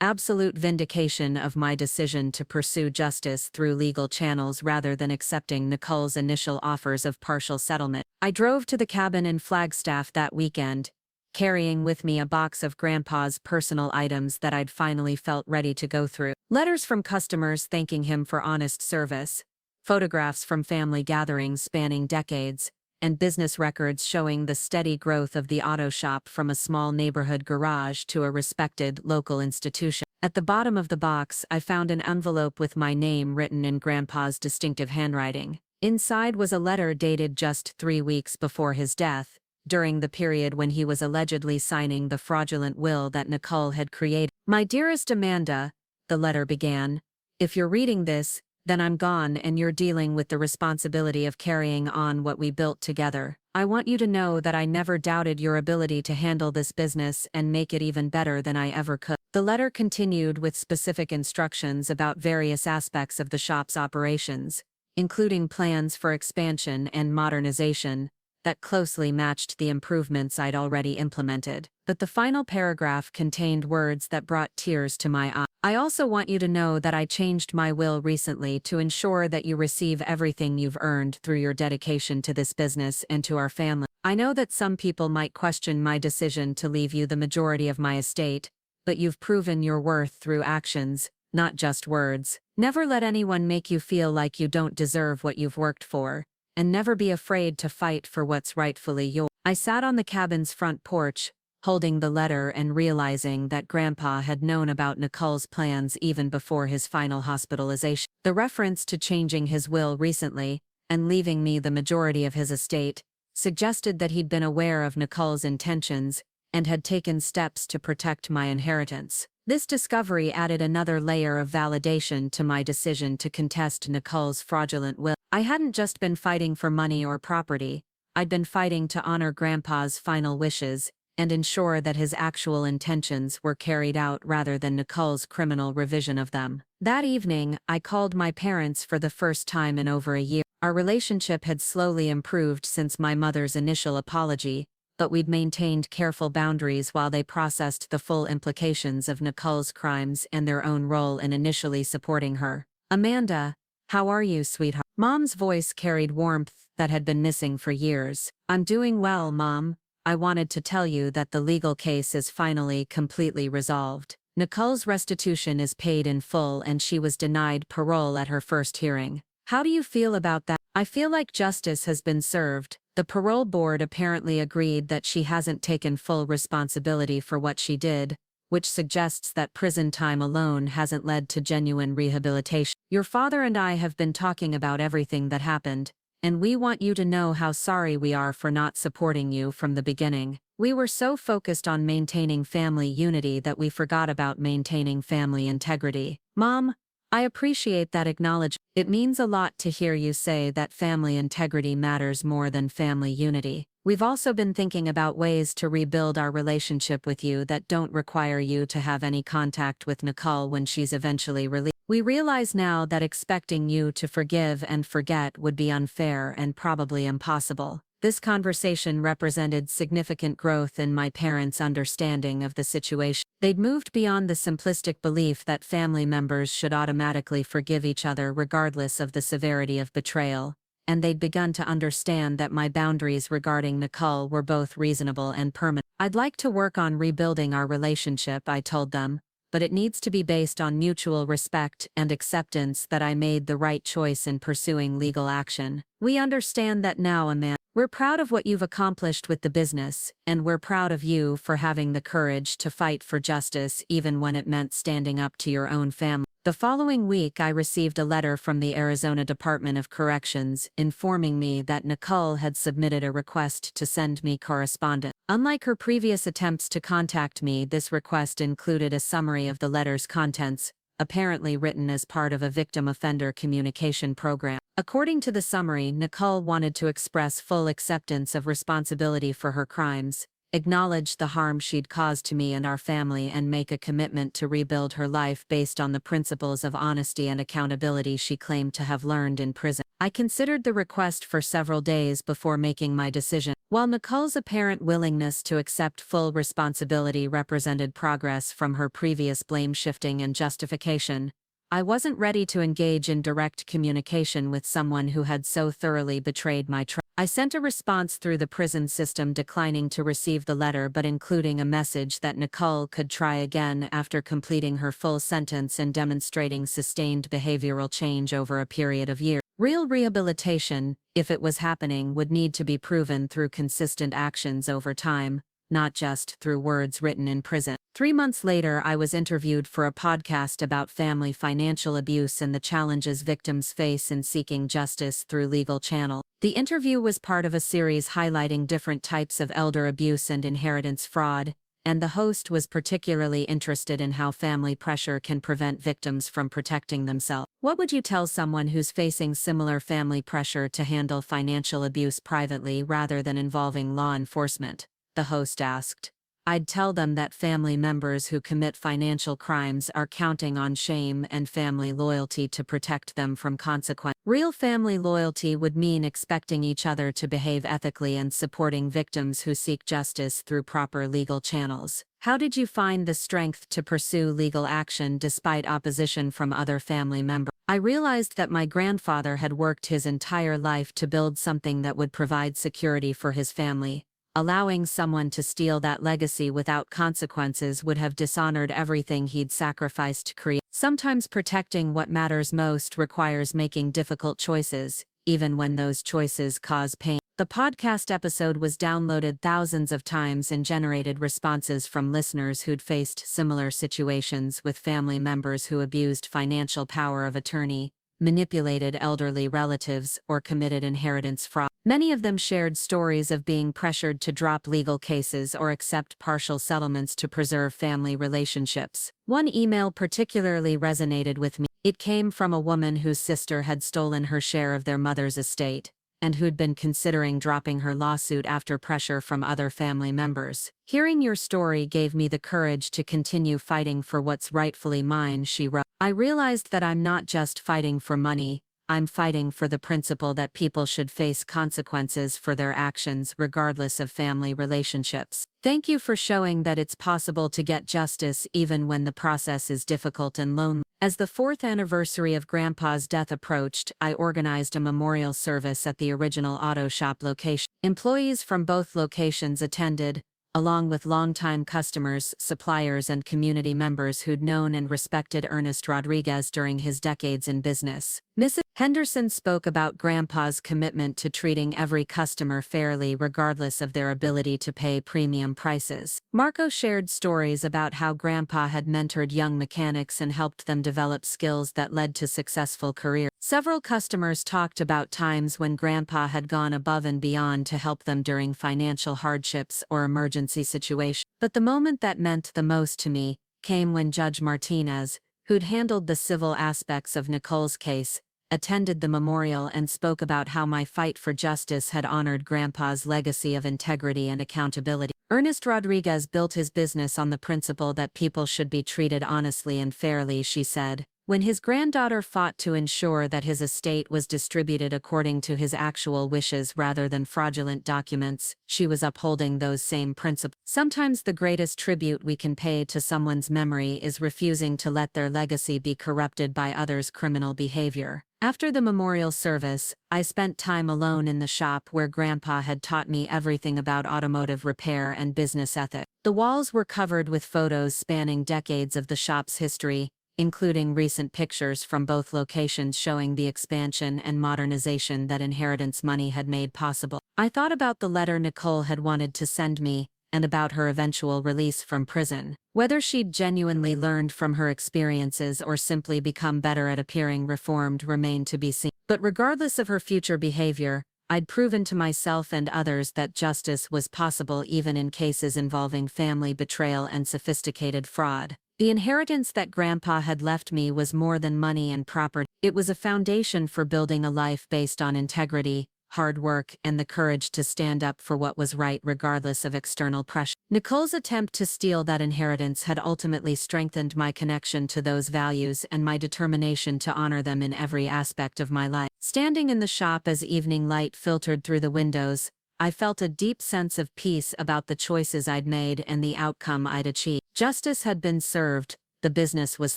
absolute vindication of my decision to pursue justice through legal channels rather than accepting Nicole's initial offers of partial settlement. I drove to the cabin in Flagstaff that weekend, carrying with me a box of Grandpa's personal items that I'd finally felt ready to go through. Letters from customers thanking him for honest service, photographs from family gatherings spanning decades, and business records showing the steady growth of the auto shop from a small neighborhood garage to a respected local institution. At the bottom of the box, I found an envelope with my name written in Grandpa's distinctive handwriting. Inside was a letter dated just 3 weeks before his death, during the period when he was allegedly signing the fraudulent will that Nicole had created. "My dearest Amanda," the letter began, "if you're reading this, then I'm gone and you're dealing with the responsibility of carrying on what we built together. I want you to know that I never doubted your ability to handle this business and make it even better than I ever could." The letter continued with specific instructions about various aspects of the shop's operations, including plans for expansion and modernization that closely matched the improvements I'd already implemented. But the final paragraph contained words that brought tears to my eyes. "I also want you to know that I changed my will recently to ensure that you receive everything you've earned through your dedication to this business and to our family. I know that some people might question my decision to leave you the majority of my estate, but you've proven your worth through actions, not just words. Never let anyone make you feel like you don't deserve what you've worked for, and never be afraid to fight for what's rightfully yours." I sat on the cabin's front porch, holding the letter and realizing that Grandpa had known about Nicole's plans even before his final hospitalization. The reference to changing his will recently, and leaving me the majority of his estate, suggested that he'd been aware of Nicole's intentions and had taken steps to protect my inheritance. This discovery added another layer of validation to my decision to contest Nicole's fraudulent will. I hadn't just been fighting for money or property, I'd been fighting to honor Grandpa's final wishes and ensure that his actual intentions were carried out rather than Nicole's criminal revision of them. That evening, I called my parents for the first time in over a year. Our relationship had slowly improved since my mother's initial apology, but we'd maintained careful boundaries while they processed the full implications of Nicole's crimes and their own role in initially supporting her. "Amanda, how are you, sweetheart?" Mom's voice carried warmth that had been missing for years. "I'm doing well, Mom. I wanted to tell you that the legal case is finally completely resolved. Nicole's restitution is paid in full and she was denied parole at her first hearing. How do you feel about that?" "I feel like justice has been served. The parole board apparently agreed that she hasn't taken full responsibility for what she did, which suggests that prison time alone hasn't led to genuine rehabilitation. Your father and I have been talking about everything that happened, and we want you to know how sorry we are for not supporting you from the beginning. We were so focused on maintaining family unity that we forgot about maintaining family integrity. Mom, I appreciate that acknowledgement. It means a lot to hear you say that family integrity matters more than family unity. We've also been thinking about ways to rebuild our relationship with you that don't require you to have any contact with Nicole when she's eventually released. We realize now that expecting you to forgive and forget would be unfair and probably impossible. This conversation represented significant growth in my parents' understanding of the situation. They'd moved beyond the simplistic belief that family members should automatically forgive each other regardless of the severity of betrayal, and they'd begun to understand that my boundaries regarding Nicole were both reasonable and permanent. I'd like to work on rebuilding our relationship, I told them, but it needs to be based on mutual respect and acceptance that I made the right choice in pursuing legal action. We understand that now, Amanda. We're proud of what you've accomplished with the business, and we're proud of you for having the courage to fight for justice even when it meant standing up to your own family. The following week, I received a letter from the Arizona Department of Corrections informing me that Nicole had submitted a request to send me correspondence. Unlike her previous attempts to contact me, this request included a summary of the letter's contents, apparently written as part of a victim-offender communication program. According to the summary, Nicole wanted to express full acceptance of responsibility for her crimes, acknowledge the harm she'd caused to me and our family, and make a commitment to rebuild her life based on the principles of honesty and accountability she claimed to have learned in prison. I considered the request for several days before making my decision. While Nicole's apparent willingness to accept full responsibility represented progress from her previous blame-shifting and justification, I wasn't ready to engage in direct communication with someone who had so thoroughly betrayed my trust. I sent a response through the prison system declining to receive the letter but including a message that Nicole could try again after completing her full sentence and demonstrating sustained behavioral change over a period of years. Real rehabilitation, if it was happening, would need to be proven through consistent actions over time, not just through words written in prison. 3 months later, I was interviewed for a podcast about family financial abuse and the challenges victims face in seeking justice through legal channels. The interview was part of a series highlighting different types of elder abuse and inheritance fraud, and the host was particularly interested in how family pressure can prevent victims from protecting themselves. What would you tell someone who's facing similar family pressure to handle financial abuse privately rather than involving law enforcement? The host asked. I'd tell them that family members who commit financial crimes are counting on shame and family loyalty to protect them from consequences. Real family loyalty would mean expecting each other to behave ethically and supporting victims who seek justice through proper legal channels. How did you find the strength to pursue legal action despite opposition from other family members? I realized that my grandfather had worked his entire life to build something that would provide security for his family. Allowing someone to steal that legacy without consequences would have dishonored everything he'd sacrificed to create. Sometimes protecting what matters most requires making difficult choices, even when those choices cause pain. The podcast episode was downloaded thousands of times and generated responses from listeners who'd faced similar situations with family members who abused financial power of attorney, manipulated elderly relatives, or committed inheritance fraud. Many of them shared stories of being pressured to drop legal cases or accept partial settlements to preserve family relationships. One email particularly resonated with me. It came from a woman whose sister had stolen her share of their mother's estate, and who'd been considering dropping her lawsuit after pressure from other family members. Hearing your story gave me the courage to continue fighting for what's rightfully mine, she wrote. I realized that I'm not just fighting for money, I'm fighting for the principle that people should face consequences for their actions regardless of family relationships. Thank you for showing that it's possible to get justice even when the process is difficult and lonely. As the 4th anniversary of Grandpa's death approached, I organized a memorial service at the original auto shop location. Employees from both locations attended, along with longtime customers, suppliers, and community members who'd known and respected Ernest Rodriguez during his decades in business. Mrs. Henderson spoke about Grandpa's commitment to treating every customer fairly regardless of their ability to pay premium prices. Marco shared stories about how Grandpa had mentored young mechanics and helped them develop skills that led to successful careers. Several customers talked about times when Grandpa had gone above and beyond to help them during financial hardships or emergency situations. But the moment that meant the most to me came when Judge Martinez, who'd handled the civil aspects of Nicole's case, attended the memorial and spoke about how my fight for justice had honored Grandpa's legacy of integrity and accountability. Ernest Rodriguez built his business on the principle that people should be treated honestly and fairly, she said. When his granddaughter fought to ensure that his estate was distributed according to his actual wishes rather than fraudulent documents, she was upholding those same principles. Sometimes the greatest tribute we can pay to someone's memory is refusing to let their legacy be corrupted by others' criminal behavior. After the memorial service, I spent time alone in the shop where Grandpa had taught me everything about automotive repair and business ethics. The walls were covered with photos spanning decades of the shop's history, including recent pictures from both locations showing the expansion and modernization that inheritance money had made possible. I thought about the letter Nicole had wanted to send me, and about her eventual release from prison. Whether she'd genuinely learned from her experiences or simply become better at appearing reformed remained to be seen. But regardless of her future behavior, I'd proven to myself and others that justice was possible even in cases involving family betrayal and sophisticated fraud. The inheritance that Grandpa had left me was more than money and property. It was a foundation for building a life based on integrity, hard work, and the courage to stand up for what was right regardless of external pressure. Nicole's attempt to steal that inheritance had ultimately strengthened my connection to those values and my determination to honor them in every aspect of my life. Standing in the shop as evening light filtered through the windows, I felt a deep sense of peace about the choices I'd made and the outcome I'd achieved. Justice had been served, the business was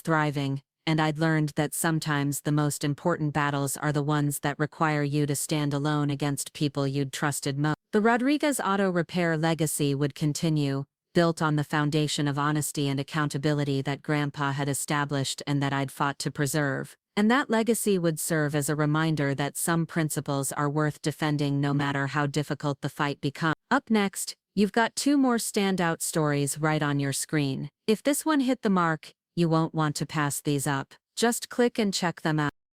thriving, and I'd learned that sometimes the most important battles are the ones that require you to stand alone against people you'd trusted most. The Rodriguez Auto Repair legacy would continue, built on the foundation of honesty and accountability that Grandpa had established and that I'd fought to preserve. And that legacy would serve as a reminder that some principles are worth defending no matter how difficult the fight becomes. Up next, you've got two more standout stories right on your screen. If this one hit the mark, you won't want to pass these up. Just click and check them out.